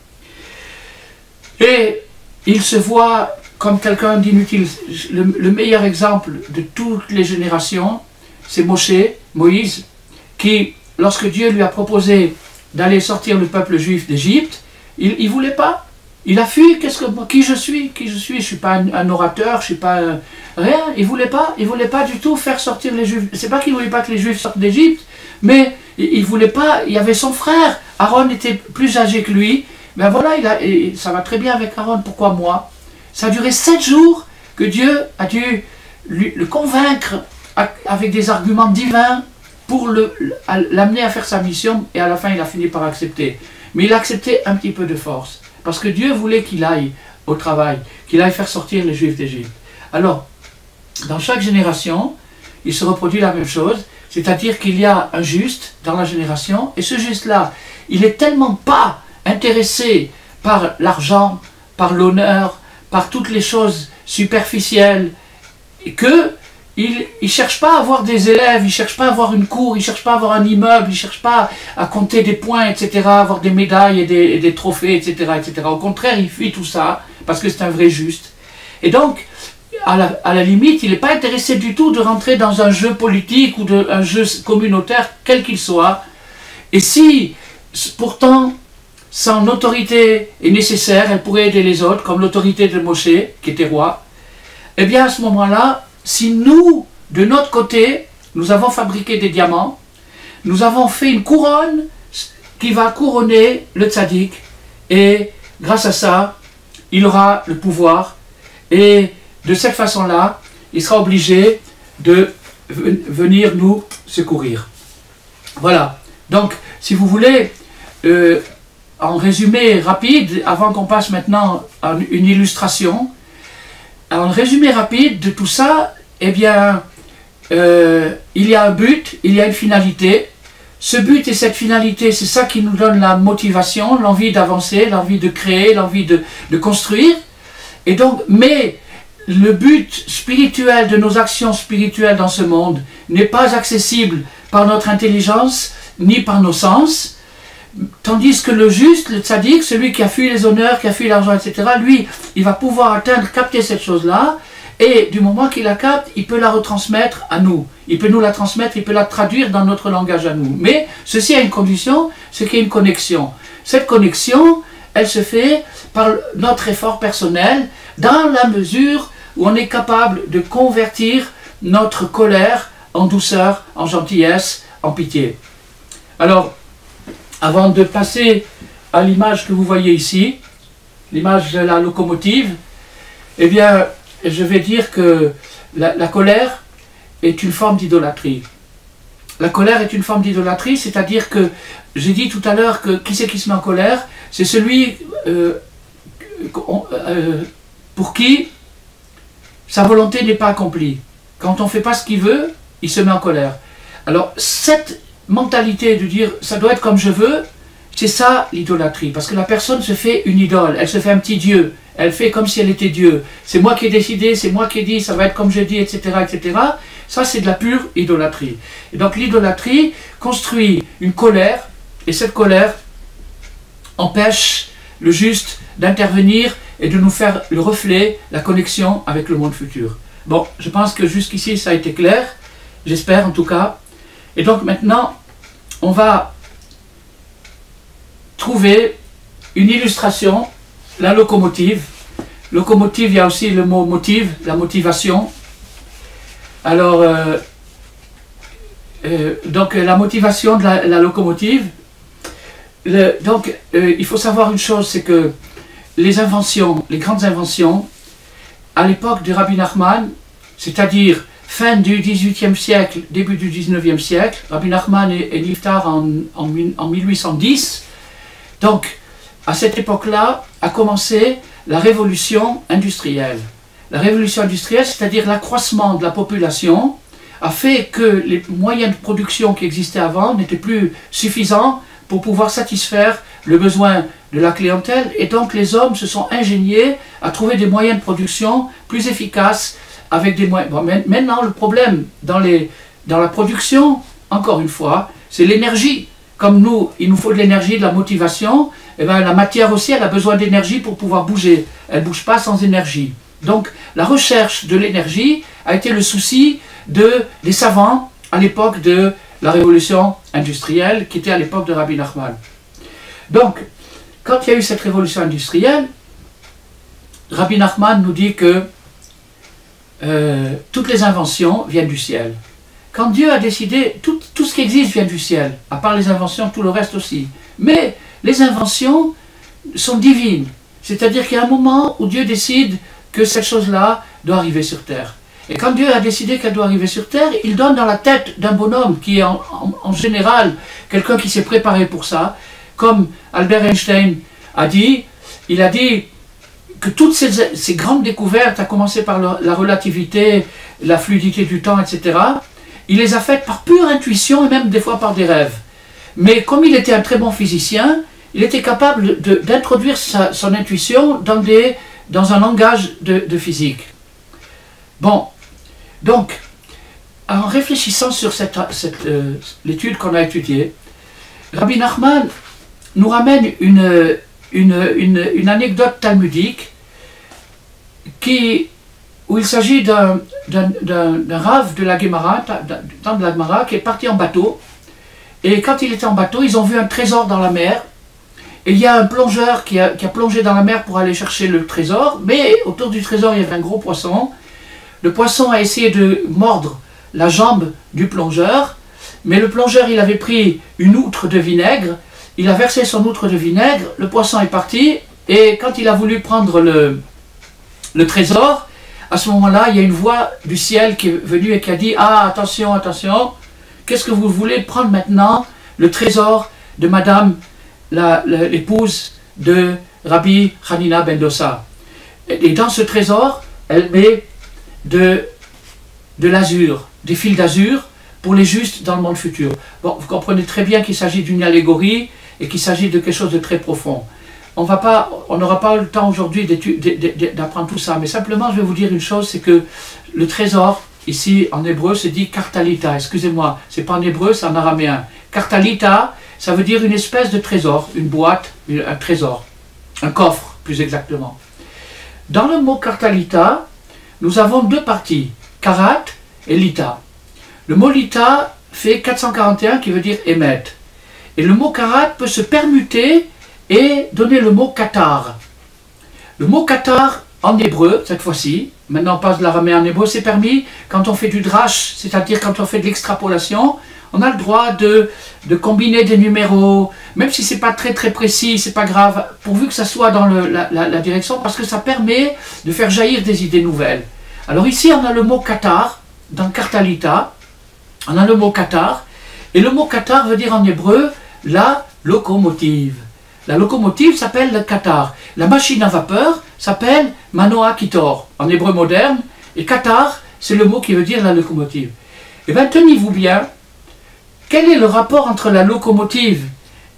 Speaker 1: Et il se voit comme quelqu'un d'inutile. Le meilleur exemple de toutes les générations, c'est Moïse, qui, lorsque Dieu lui a proposé d'aller sortir le peuple juif d'Égypte, il ne voulait pas. Il a fui. Qui je suis? Je ne suis pas un orateur, je ne suis pas rien. Il ne voulait pas du tout faire sortir les Juifs. C'est pas qu'il ne voulait pas que les Juifs sortent d'Égypte, mais il ne voulait pas. Il y avait son frère. Aaron était plus âgé que lui. Ben voilà, ça va très bien avec Aaron. Pourquoi moi? Ça a duré 7 jours que Dieu a dû le convaincre avec des arguments divins pour l'amener à faire sa mission, et à la fin il a fini par accepter. Mais il a accepté un petit peu de force, parce que Dieu voulait qu'il aille au travail, qu'il aille faire sortir les Juifs d'Égypte. Alors, dans chaque génération, il se reproduit la même chose, c'est-à-dire qu'il y a un juste dans la génération, et ce juste-là, il n'est tellement pas intéressé par l'argent, par l'honneur, par toutes les choses superficielles, que il ne cherche pas à avoir des élèves, il ne cherche pas à avoir une cour, il ne cherche pas à avoir un immeuble, il ne cherche pas à compter des points, etc., avoir des médailles et des trophées, etc., etc. Au contraire, il fuit tout ça, parce que c'est un vrai juste. Et donc, à la limite, il n'est pas intéressé du tout de rentrer dans un jeu politique ou un jeu communautaire, quel qu'il soit. Et si, pourtant, son autorité est nécessaire, elle pourrait aider les autres, comme l'autorité de Moshe, qui était roi, eh bien, à ce moment-là, si nous, de notre côté, nous avons fabriqué des diamants, nous avons fait une couronne qui va couronner le tzaddik, et grâce à ça, il aura le pouvoir, et de cette façon-là, il sera obligé de venir nous secourir. Voilà. Donc, si vous voulez, en résumé rapide, avant qu'on passe maintenant à une illustration, en résumé rapide de tout ça, eh bien, il y a un but, il y a une finalité. Ce but et cette finalité, c'est ça qui nous donne la motivation, l'envie d'avancer, l'envie de créer, l'envie de construire. Et donc, mais le but spirituel de nos actions spirituelles dans ce monde n'est pas accessible par notre intelligence, ni par nos sens. Tandis que le juste, le tzaddik, celui qui a fui les honneurs, qui a fui l'argent, etc., lui, il va pouvoir capter cette chose-là, et du moment qu'il la capte, il peut la retransmettre à nous. Il peut nous la transmettre, il peut la traduire dans notre langage à nous. Mais ceci a une condition, c'est qu'il y a une connexion. Cette connexion, elle se fait par notre effort personnel, dans la mesure où on est capable de convertir notre colère en douceur, en gentillesse, en pitié. Alors, avant de passer à l'image que vous voyez ici, l'image de la locomotive, eh bien, je vais dire que la colère est une forme d'idolâtrie. La colère est une forme d'idolâtrie, c'est-à-dire que, j'ai dit tout à l'heure que qui c'est qui se met en colère? C'est celui pour qui sa volonté n'est pas accomplie. Quand on ne fait pas ce qu'il veut, il se met en colère. Alors, cette mentalité de dire « ça doit être comme je veux », c'est ça l'idolâtrie. Parce que la personne se fait une idole, elle se fait un petit Dieu. Elle fait comme si elle était Dieu. C'est moi qui ai décidé, c'est moi qui ai dit, ça va être comme je dis, etc. etc. Ça, c'est de la pure idolâtrie. Et donc l'idolâtrie construit une colère, et cette colère empêche le juste d'intervenir et de nous faire le reflet, la connexion avec le monde futur. Bon, je pense que jusqu'ici ça a été clair, j'espère en tout cas. Et donc maintenant, on va trouver une illustration, la locomotive. Locomotive, il y a aussi le mot motive, la motivation. Alors, donc la motivation de la locomotive, il faut savoir une chose, c'est que les inventions, les grandes inventions, à l'époque de Rabbi Nachman, c'est-à-dire fin du XVIIIe siècle, début du XIXe siècle, Rabbi Nachman est niftar en 1810, donc à cette époque-là a commencé la révolution industrielle. La révolution industrielle, c'est-à-dire l'accroissement de la population, a fait que les moyens de production qui existaient avant n'étaient plus suffisants pour pouvoir satisfaire le besoin de la clientèle, et donc les hommes se sont ingéniés à trouver des moyens de production plus efficaces avec des moyens. Bon, maintenant, le problème dans la production, encore une fois, c'est l'énergie. Comme nous, il nous faut de l'énergie, de la motivation, et bien, la matière aussi, elle a besoin d'énergie pour pouvoir bouger. Elle ne bouge pas sans énergie. Donc, la recherche de l'énergie a été le souci des savants à l'époque de la révolution industrielle, qui était à l'époque de Rabbi Nachman. Donc, quand il y a eu cette révolution industrielle, Rabbi Nachman nous dit que toutes les inventions viennent du ciel. Quand Dieu a décidé, tout ce qui existe vient du ciel, à part les inventions, tout le reste aussi. Mais les inventions sont divines, c'est-à-dire qu'il y a un moment où Dieu décide que cette chose-là doit arriver sur terre. Et quand Dieu a décidé qu'elle doit arriver sur terre, il donne dans la tête d'un bonhomme qui est en général quelqu'un qui s'est préparé pour ça, comme Albert Einstein a dit, il a dit que toutes ces grandes découvertes, à commencer par la relativité, la fluidité du temps, etc., il les a faites par pure intuition et même des fois par des rêves. Mais comme il était un très bon physicien, il était capable d'introduire son intuition dans un langage de physique. Bon, donc, en réfléchissant sur l'étude qu'on a étudiée, Rabbi Nachman nous ramène une anecdote talmudique où il s'agit d'un rave de la Gemara, dans de la Gemara, qui est parti en bateau. Et quand il était en bateau, ils ont vu un trésor dans la mer. Et il y a un plongeur qui a plongé dans la mer pour aller chercher le trésor, mais autour du trésor, il y avait un gros poisson. Le poisson a essayé de mordre la jambe du plongeur, mais le plongeur, il avait pris une outre de vinaigre, il a versé son outre de vinaigre, le poisson est parti, et quand il a voulu prendre le trésor, à ce moment-là, il y a une voix du ciel qui est venue et qui a dit « Ah, attention, attention, qu'est-ce que vous voulez prendre maintenant? Le trésor de madame, l'épouse de Rabbi Hanina ben Dossa. Et dans ce trésor, elle met de l'azur, des fils d'azur pour les justes dans le monde futur. » Bon, vous comprenez très bien qu'il s'agit d'une allégorie et qu'il s'agit de quelque chose de très profond. On n'aura pas le temps aujourd'hui d'apprendre tout ça, mais simplement je vais vous dire une chose, c'est que le trésor, ici en hébreu, se dit kartalita, excusez-moi, c'est pas en hébreu, c'est en araméen. Kartalita, ça veut dire une espèce de trésor, une boîte, un trésor, un coffre plus exactement. Dans le mot kartalita, nous avons deux parties, karat et lita. Le mot lita fait 441 qui veut dire émettre. Et le mot karat peut se permuter et donner le mot qatar. Le mot qatar en hébreu, cette fois-ci, maintenant on passe de l'araméen en hébreu, c'est permis quand on fait du drash, c'est-à-dire quand on fait de l'extrapolation, on a le droit de combiner des numéros, même si c'est pas très précis, c'est pas grave, pourvu que ça soit dans la direction, parce que ça permet de faire jaillir des idées nouvelles. Alors ici on a le mot qatar, dans Kartalita, on a le mot qatar, et le mot qatar veut dire en hébreu la locomotive. La locomotive s'appelle le qatar. La machine à vapeur s'appelle manoa kitor, en hébreu moderne, et qatar, c'est le mot qui veut dire la locomotive. Et bien tenez-vous bien, quel est le rapport entre la locomotive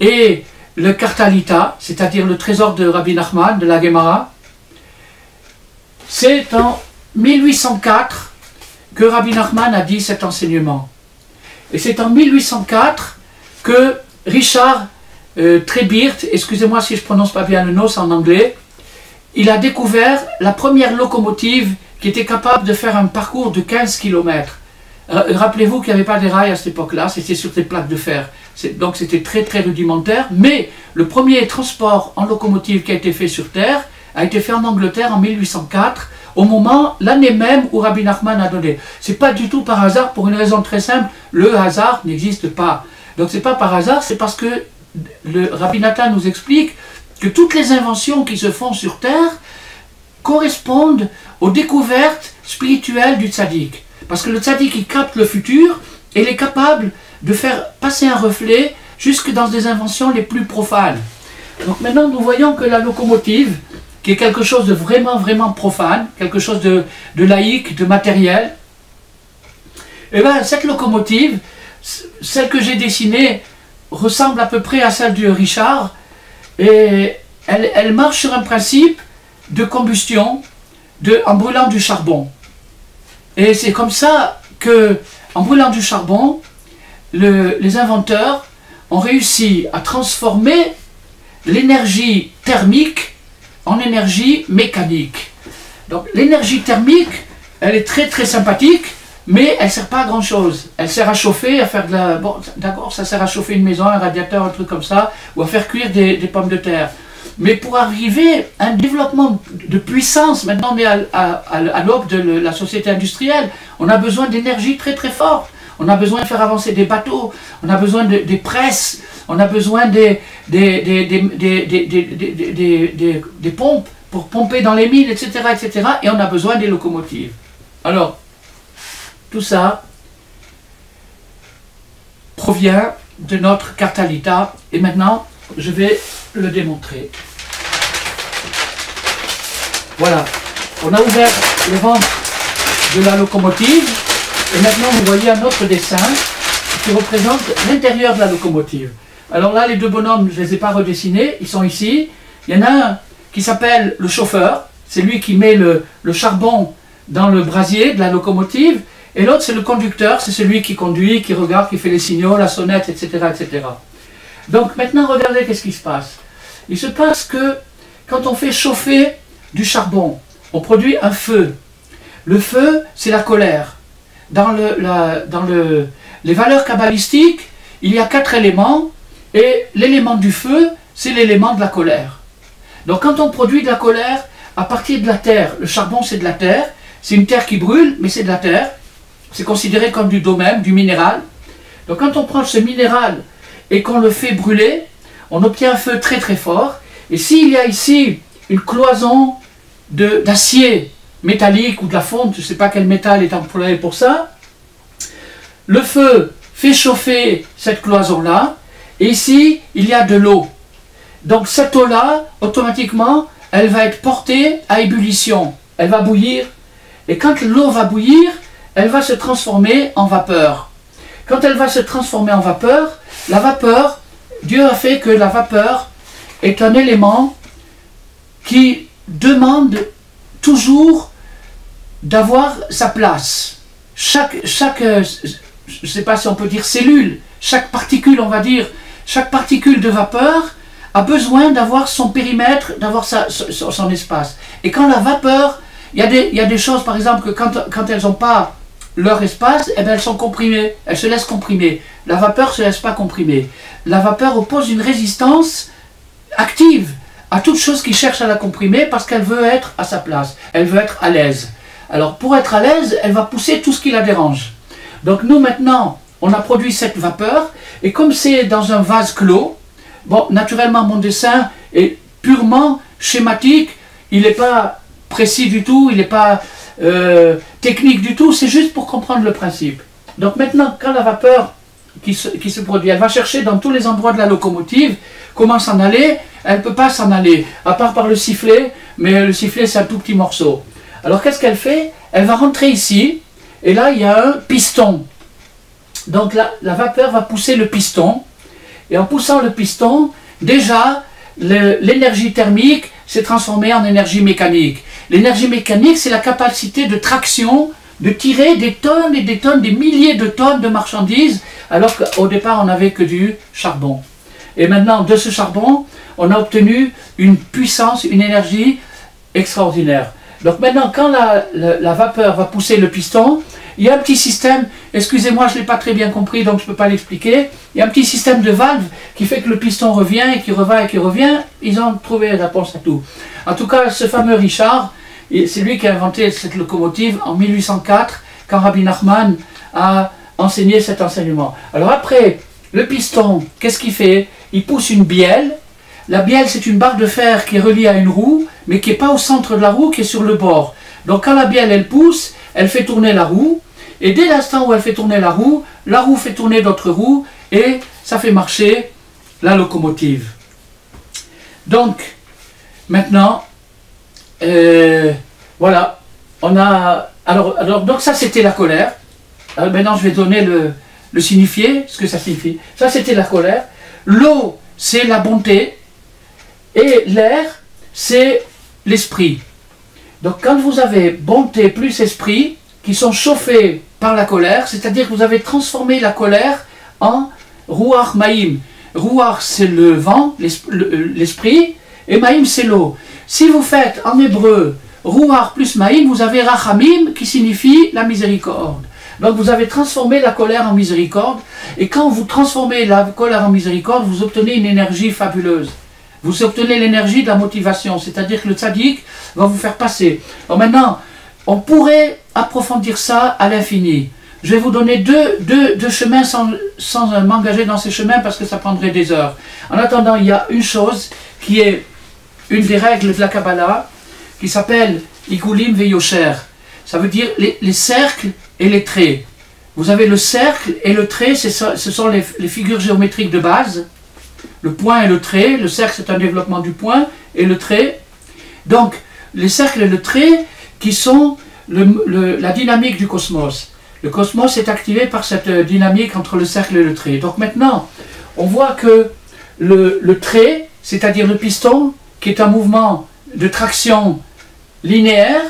Speaker 1: et le Kartalita, c'est-à-dire le trésor de Rabbi Nachman, de la Gemara? C'est en 1804 que Rabbi Nachman a dit cet enseignement. Et c'est en 1804 que Richard Trebirt, excusez-moi si je ne prononce pas bien le nom, c'est en anglais, il a découvert la première locomotive qui était capable de faire un parcours de 15 km. Rappelez-vous qu'il n'y avait pas de rails à cette époque-là, c'était sur des plaques de fer. Donc c'était très rudimentaire, mais le premier transport en locomotive qui a été fait sur Terre a été fait en Angleterre en 1804, l'année même où Rabbi Nachman a donné. C'est pas du tout par hasard, pour une raison très simple, le hasard n'existe pas. Donc c'est pas par hasard, c'est parce que le Rabbi Nathan nous explique que toutes les inventions qui se font sur Terre correspondent aux découvertes spirituelles du tzaddik. Parce que le tzaddik, il capte le futur et il est capable de faire passer un reflet jusque dans des inventions les plus profanes. Donc maintenant, nous voyons que la locomotive, qui est quelque chose de vraiment profane, quelque chose de laïque, de matériel, et bien cette locomotive, celle que j'ai dessinée, ressemble à peu près à celle de Richard, et elle marche sur un principe de combustion en brûlant du charbon. Et c'est comme ça que, en brûlant du charbon, les inventeurs ont réussi à transformer l'énergie thermique en énergie mécanique. Donc l'énergie thermique, elle est très sympathique, mais elle ne sert pas à grand chose. Elle sert à chauffer, à faire de la... Bon, d'accord, ça sert à chauffer une maison, un radiateur, un truc comme ça, ou à faire cuire des pommes de terre. Mais pour arriver à un développement de puissance, maintenant on est à l'aube de la société industrielle, on a besoin d'énergie très forte. On a besoin de faire avancer des bateaux, on a besoin des presses, on a besoin des pompes pour pomper dans les mines, etc., et on a besoin des locomotives. Alors, tout ça provient de notre Kartalita, et maintenant, je vais le démontrer. Voilà, on a ouvert le ventre de la locomotive, et maintenant vous voyez un autre dessin qui représente l'intérieur de la locomotive. Alors là, les deux bonhommes, je ne les ai pas redessinés, ils sont ici. Il y en a un qui s'appelle le chauffeur, c'est lui qui met le charbon dans le brasier de la locomotive, et l'autre c'est le conducteur, c'est celui qui conduit, qui regarde, qui fait les signaux, la sonnette, etc. Donc maintenant, regardez qu'est-ce qui se passe. Il se passe que quand on fait chauffer du charbon, on produit un feu. Le feu, c'est la colère. Dans les valeurs kabbalistiques, il y a 4 éléments, et l'élément du feu, c'est l'élément de la colère. Donc quand on produit de la colère à partir de la terre, le charbon c'est de la terre, c'est une terre qui brûle, mais c'est de la terre, c'est considéré comme du domaine, du minéral. Donc quand on prend ce minéral et qu'on le fait brûler, on obtient un feu très fort, et s'il y a ici une cloison d'acier métallique ou de la fonte, je ne sais pas quel métal est employé pour ça, le feu fait chauffer cette cloison-là, et ici, il y a de l'eau. Donc cette eau-là, automatiquement, elle va être portée à ébullition. Elle va bouillir. Et quand l'eau va bouillir, elle va se transformer en vapeur. Quand elle va se transformer en vapeur, la vapeur, Dieu a fait que la vapeur est un élément qui demande toujours d'avoir sa place. Chaque je ne sais pas si on peut dire cellule, chaque particule, on va dire, chaque particule de vapeur a besoin d'avoir son périmètre, d'avoir son espace. Et quand la vapeur, il y a des choses, par exemple, que quand elles n'ont pas leur espace, eh bien, elles sont comprimées, elles se laissent comprimer. La vapeur ne se laisse pas comprimer. La vapeur oppose une résistance active à toute chose qui cherche à la comprimer parce qu'elle veut être à sa place, elle veut être à l'aise. Alors pour être à l'aise, elle va pousser tout ce qui la dérange. Donc nous maintenant, on a produit cette vapeur, et comme c'est dans un vase clos, bon, naturellement mon dessin est purement schématique, il n'est pas précis du tout, il n'est pas technique du tout, c'est juste pour comprendre le principe. Donc maintenant, quand la vapeur qui se produit, elle va chercher dans tous les endroits de la locomotive comment s'en aller, elle ne peut pas s'en aller, à part par le sifflet, mais le sifflet c'est un tout petit morceau. Alors qu'est-ce qu'elle fait? Elle va rentrer ici, et là il y a un piston. Donc la vapeur va pousser le piston, et en poussant le piston, déjà l'énergie thermique s'est transformée en énergie mécanique. L'énergie mécanique, c'est la capacité de traction, de tirer des tonnes et des tonnes, des milliers de tonnes de marchandises, alors qu'au départ on n'avait que du charbon. Et maintenant, de ce charbon, on a obtenu une puissance, une énergie extraordinaire. Donc maintenant, quand la vapeur va pousser le piston, il y a un petit système, excusez-moi, je ne l'ai pas très bien compris, donc je ne peux pas l'expliquer, il y a un petit système de valves qui fait que le piston revient et qui revient et qui revient, ils ont trouvé la réponse à tout. En tout cas, ce fameux Richard, c'est lui qui a inventé cette locomotive en 1804, quand Rabbi Nachman a enseigné cet enseignement. Alors après, le piston, qu'est-ce qu'il fait? Il pousse une bielle. La bielle, c'est une barre de fer qui est reliée à une roue, mais qui n'est pas au centre de la roue, qui est sur le bord. Donc quand la bielle, elle pousse, elle fait tourner la roue, et dès l'instant où elle fait tourner la roue fait tourner d'autres roues, et ça fait marcher la locomotive. Donc, maintenant, voilà, on a... Alors donc ça, c'était la colère. Alors maintenant, je vais donner le signifié, ce que ça signifie. Ça, c'était la colère. L'eau, c'est la bonté. Et l'air, c'est l'esprit. Donc quand vous avez bonté plus esprit, qui sont chauffés par la colère, c'est-à-dire que vous avez transformé la colère en Ruach Maïm. Ruach, c'est le vent, l'esprit, et Maïm, c'est l'eau. Si vous faites en hébreu Ruach plus Maïm, vous avez Rachamim, qui signifie la miséricorde. Donc vous avez transformé la colère en miséricorde, et quand vous transformez la colère en miséricorde, vous obtenez une énergie fabuleuse. Vous obtenez l'énergie de la motivation, c'est-à-dire que le tzaddik va vous faire passer. Alors maintenant, on pourrait approfondir ça à l'infini. Je vais vous donner deux chemins sans m'engager dans ces chemins parce que ça prendrait des heures. En attendant, il y a une chose qui est une des règles de la Kabbalah qui s'appelle Igulim Veyosher. Ça veut dire les cercles et les traits. Vous avez le cercle et le trait, ce sont les figures géométriques de base. Le point et le trait, le cercle c'est un développement du point, et le trait. Donc, les cercles et le trait qui sont la dynamique du cosmos. Le cosmos est activé par cette dynamique entre le cercle et le trait. Donc maintenant, on voit que le trait, c'est-à-dire le piston, qui est un mouvement de traction linéaire,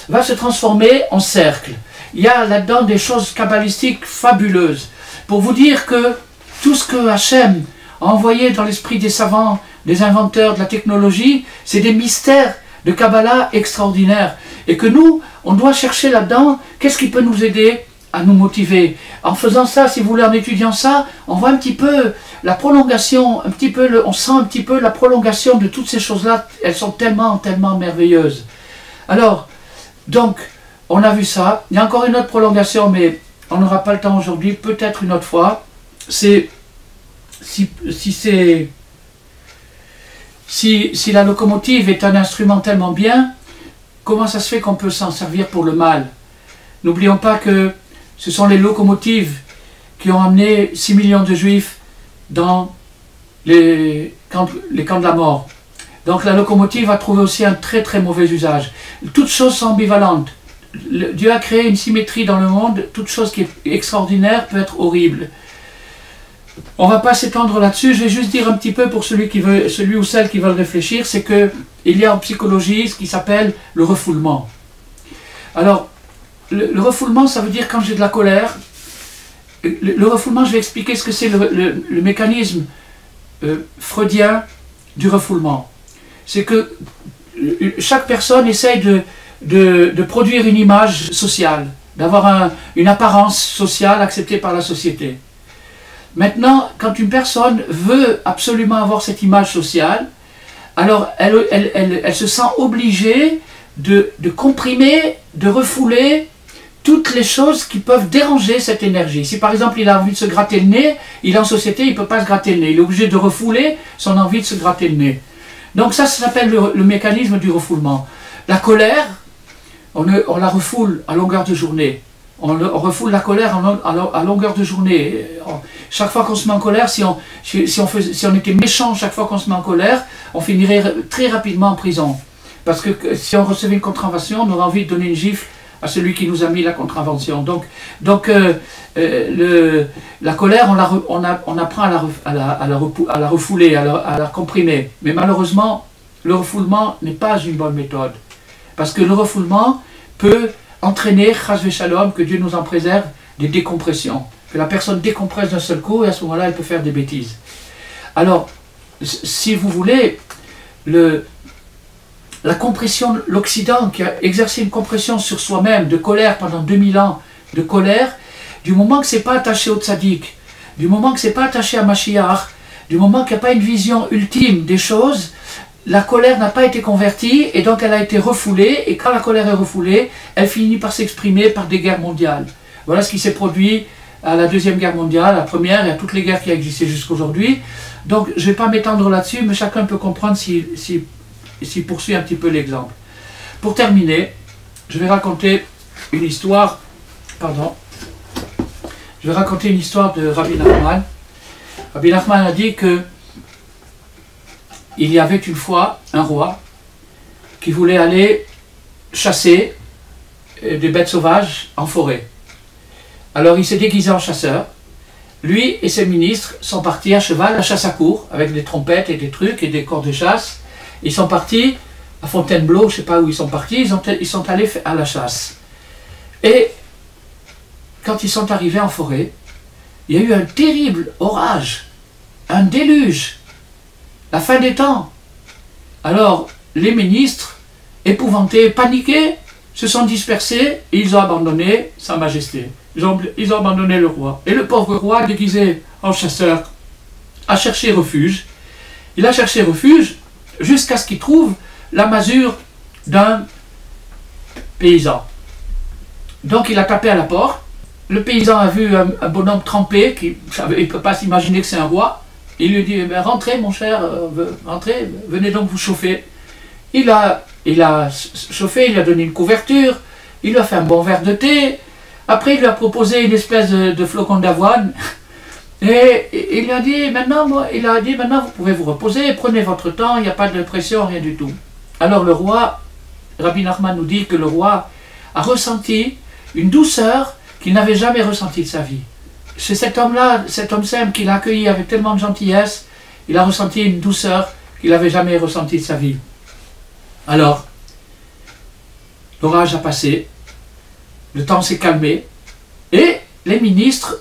Speaker 1: va se transformer en cercle. Il y a là-dedans des choses kabbalistiques fabuleuses. Pour vous dire que tout ce que Hachem a envoyé dans l'esprit des savants, des inventeurs de la technologie, c'est des mystères de Kabbalah extraordinaires. Et que nous, on doit chercher là-dedans, qu'est-ce qui peut nous aider à nous motiver. En faisant ça, si vous voulez, en étudiant ça, on voit un petit peu la prolongation, on sent un petit peu la prolongation de toutes ces choses-là. Elles sont tellement, tellement merveilleuses. Alors, donc, on a vu ça. Il y a encore une autre prolongation, mais on n'aura pas le temps aujourd'hui, peut-être une autre fois. C'est si la locomotive est un instrument tellement bien, comment ça se fait qu'on peut s'en servir pour le mal? N'oublions pas que ce sont les locomotives qui ont amené 6 millions de juifs dans les camps de la mort. Donc la locomotive a trouvé aussi un très très mauvais usage. Toutes choses sont ambivalentes. Dieu a créé une symétrie dans le monde, toute chose qui est extraordinaire peut être horrible. On ne va pas s'étendre là-dessus, je vais juste dire un petit peu pour celui ou celle qui veulent réfléchir, c'est qu'il y a en psychologie ce qui s'appelle le refoulement. Alors, le refoulement, ça veut dire quand j'ai de la colère, le refoulement, je vais expliquer ce que c'est le mécanisme freudien du refoulement. C'est que chaque personne essaye de produire une image sociale, d'avoir une apparence sociale acceptée par la société. Maintenant, quand une personne veut absolument avoir cette image sociale, Alors elle se sent obligée de comprimer, de refouler toutes les choses qui peuvent déranger cette énergie. Si par exemple il a envie de se gratter le nez, il est en société, il ne peut pas se gratter le nez. Il est obligé de refouler son envie de se gratter le nez. Donc ça s'appelle le mécanisme du refoulement. La colère, on la refoule à longueur de journée. On refoule la colère à longueur de journée. Chaque fois qu'on se met en colère, si on était méchant chaque fois qu'on se met en colère, on finirait très rapidement en prison. Parce que si on recevait une contravention, on aurait envie de donner une gifle à celui qui nous a mis la contravention. Donc la colère, on apprend à la refouler, à la comprimer. Mais malheureusement, le refoulement n'est pas une bonne méthode. Parce que le refoulement peut entraîner, chas shalom, que Dieu nous en préserve, des décompressions. Que la personne décompresse d'un seul coup et à ce moment-là, elle peut faire des bêtises. Alors, si vous voulez, la compression, l'Occident qui a exercé une compression sur soi-même de colère pendant 2000 ans, de colère, du moment que ce n'est pas attaché au tzaddik, du moment que ce n'est pas attaché à Mashiach, du moment qu'il n'y a pas une vision ultime des choses, la colère n'a pas été convertie et donc elle a été refoulée, et quand la colère est refoulée, elle finit par s'exprimer par des guerres mondiales. Voilà ce qui s'est produit à la Deuxième Guerre mondiale, à la Première et à toutes les guerres qui ont existé jusqu'aujourd'hui. Donc je ne vais pas m'étendre là-dessus, mais chacun peut comprendre s'il poursuit un petit peu l'exemple. Pour terminer, je vais raconter une histoire, je vais raconter une histoire de Rabbi Nachman. Rabbi Nachman a dit que il y avait une fois un roi qui voulait aller chasser des bêtes sauvages en forêt. Alors il s'est déguisé en chasseur. Lui et ses ministres sont partis à cheval, à chasse à courre, avec des trompettes et des trucs et des corps de chasse. Ils sont partis à Fontainebleau, je ne sais pas où ils sont partis, ils sont allés à la chasse. Et quand ils sont arrivés en forêt, il y a eu un terrible orage, un déluge, la fin des temps. Alors les ministres, épouvantés, paniqués, se sont dispersés et ils ont abandonné Sa Majesté. Ils ont abandonné le roi. Et le pauvre roi, déguisé en chasseur, a cherché refuge. Il a cherché refuge jusqu'à ce qu'il trouve la masure d'un paysan. Donc il a tapé à la porte. Le paysan a vu un bonhomme trempé, qui il ne peut pas s'imaginer que c'est un roi. Il lui dit, ben, rentrez mon cher, rentrez, venez donc vous chauffer. Il a chauffé, il lui a donné une couverture, il lui a fait un bon verre de thé. Après il lui a proposé une espèce de flocon d'avoine. Et il lui a dit, maintenant vous pouvez vous reposer, prenez votre temps, il n'y a pas de pression, rien du tout. Alors le roi, Rabbi Nachman nous dit que le roi a ressenti une douceur qu'il n'avait jamais ressentie de sa vie. C'est cet homme-là, cet homme simple qu'il a accueilli avec tellement de gentillesse, il a ressenti une douceur qu'il n'avait jamais ressentie de sa vie. Alors, l'orage a passé, le temps s'est calmé, et les ministres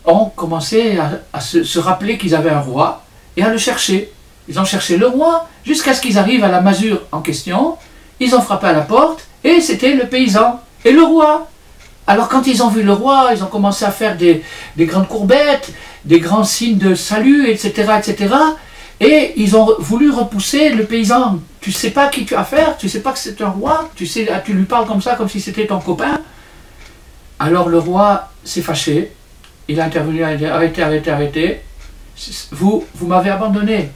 Speaker 1: ont commencé à se rappeler qu'ils avaient un roi et à le chercher. Ils ont cherché le roi jusqu'à ce qu'ils arrivent à la masure en question. Ils ont frappé à la porte et c'était le paysan et le roi. Alors quand ils ont vu le roi, ils ont commencé à faire des grandes courbettes, des grands signes de salut, etc., etc. Et ils ont voulu repousser le paysan. Tu ne sais pas qui tu as affaire, tu ne sais pas que c'est un roi, tu lui parles comme ça, comme si c'était ton copain. Alors le roi s'est fâché. Il a intervenu, il a dit, arrêtez, vous m'avez abandonné.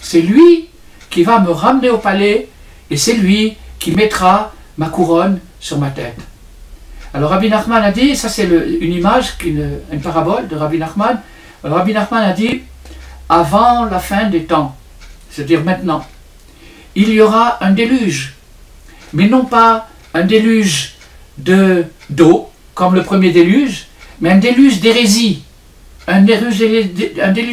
Speaker 1: C'est lui qui va me ramener au palais et c'est lui qui mettra ma couronne sur ma tête. Alors Rabbi Nachman a dit, ça c'est une image, une parabole de Rabbi Nachman. Alors, Rabbi Nachman a dit, avant la fin des temps, c'est-à-dire maintenant, il y aura un déluge, mais non pas un déluge d'eau, comme le premier déluge, mais un déluge d'hérésie. Un déluge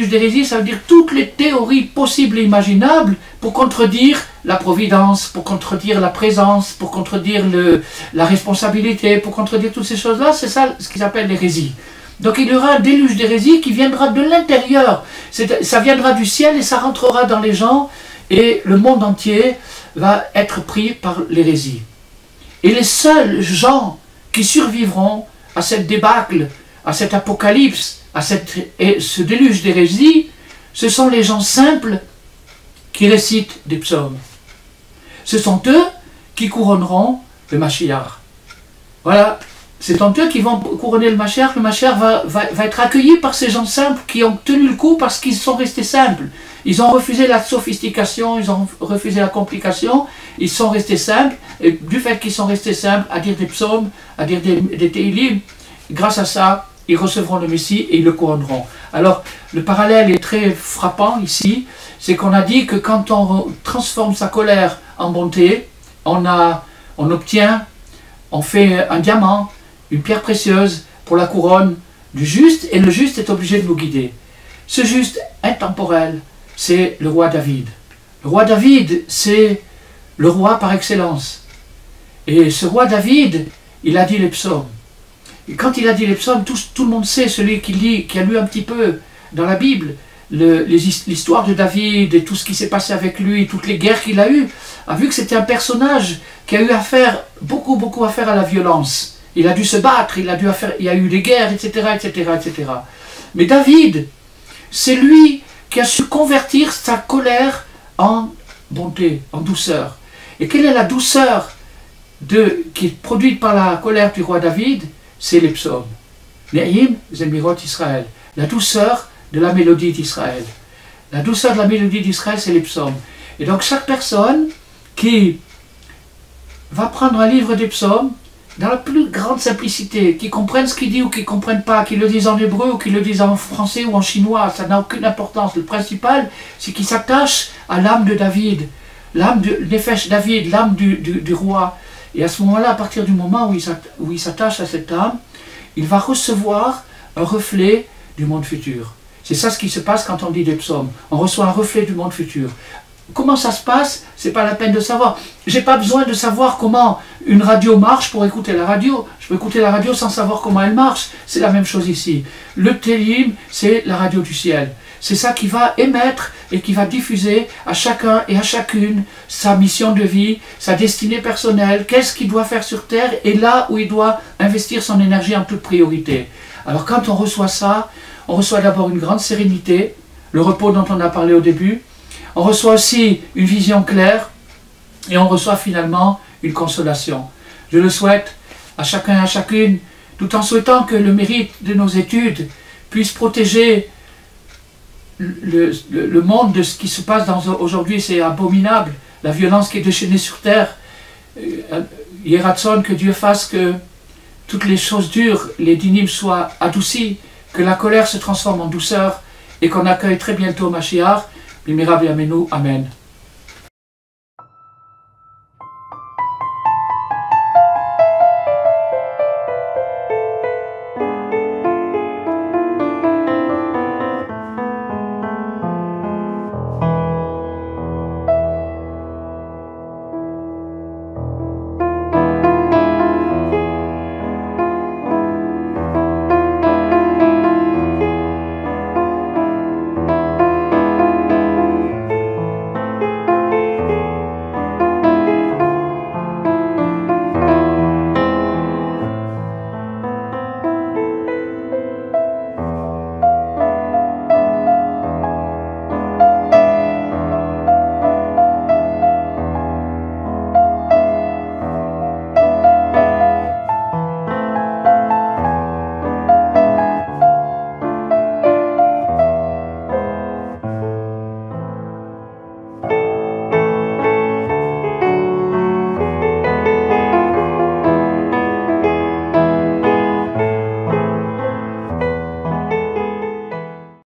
Speaker 1: d'hérésie, ça veut dire toutes les théories possibles et imaginables pour contredire la providence, pour contredire la présence, pour contredire la responsabilité, pour contredire toutes ces choses-là. C'est ça ce qu'ils appellent l'hérésie. Donc il y aura un déluge d'hérésie qui viendra de l'intérieur. Ça viendra du ciel et ça rentrera dans les gens et le monde entier va être pris par l'hérésie. Et les seuls gens qui survivront à cette débâcle, à cet apocalypse, à ce déluge d'hérésie, ce sont les gens simples qui récitent des psaumes. Ce sont eux qui couronneront le Mashiach. Voilà, c'est eux qui vont couronner le Mashiach. Le Mashiach va être accueilli par ces gens simples qui ont tenu le coup parce qu'ils sont restés simples. Ils ont refusé la sophistication, ils ont refusé la complication, ils sont restés simples, et du fait qu'ils sont restés simples à dire des psaumes, à dire des télim, grâce à ça, ils recevront le Messie et ils le couronneront. Alors, le parallèle est très frappant ici, c'est qu'on a dit que quand on transforme sa colère en bonté, on obtient, on fait un diamant, une pierre précieuse pour la couronne du juste, et le juste est obligé de nous guider. Ce juste intemporel, c'est le roi David. Le roi David, c'est le roi par excellence. Et ce roi David, il a dit les psaumes. Et quand il a dit les psaumes, tout le monde sait, celui qui a lu un petit peu dans la Bible, l'histoire de David et tout ce qui s'est passé avec lui, toutes les guerres qu'il a eues, a vu que c'était un personnage qui a eu beaucoup affaire à la violence. Il a dû se battre, il y a eu des guerres, etc., etc., etc. Mais David, c'est lui qui a su convertir sa colère en bonté, en douceur. Et quelle est la douceur qui est produite par la colère du roi David? C'est les psaumes. Ne'im Zemirot Israël. La douceur de la mélodie d'Israël. La douceur de la mélodie d'Israël, c'est les psaumes. Et donc chaque personne qui va prendre un livre des psaumes, dans la plus grande simplicité, qui comprennent ce qu'il dit ou qui ne comprennent pas, qui le disent en hébreu ou qui le disent en français ou en chinois, ça n'a aucune importance. Le principal, c'est qu'il s'attache à l'âme de David, l'âme de Nefesh David, l'âme du roi. Et à ce moment-là, à partir du moment où il s'attache à cette âme, il va recevoir un reflet du monde futur. C'est ça ce qui se passe quand on dit des psaumes. On reçoit un reflet du monde futur. Comment ça se passe? C'est pas la peine de savoir. J'ai pas besoin de savoir comment une radio marche pour écouter la radio. Je peux écouter la radio sans savoir comment elle marche. C'est la même chose ici. Le télim, c'est la radio du ciel. C'est ça qui va émettre et qui va diffuser à chacun et à chacune sa mission de vie, sa destinée personnelle, qu'est-ce qu'il doit faire sur terre et là où il doit investir son énergie en toute priorité. Alors quand on reçoit ça, on reçoit d'abord une grande sérénité, le repos dont on a parlé au début. On reçoit aussi une vision claire et on reçoit finalement une consolation. Je le souhaite à chacun et à chacune, tout en souhaitant que le mérite de nos études puisse protéger le monde de ce qui se passe aujourd'hui. C'est abominable, la violence qui est déchaînée sur terre. Yératson, que Dieu fasse que toutes les choses dures, les dynimes soient adoucies, que la colère se transforme en douceur et qu'on accueille très bientôt Mashiach. Amen.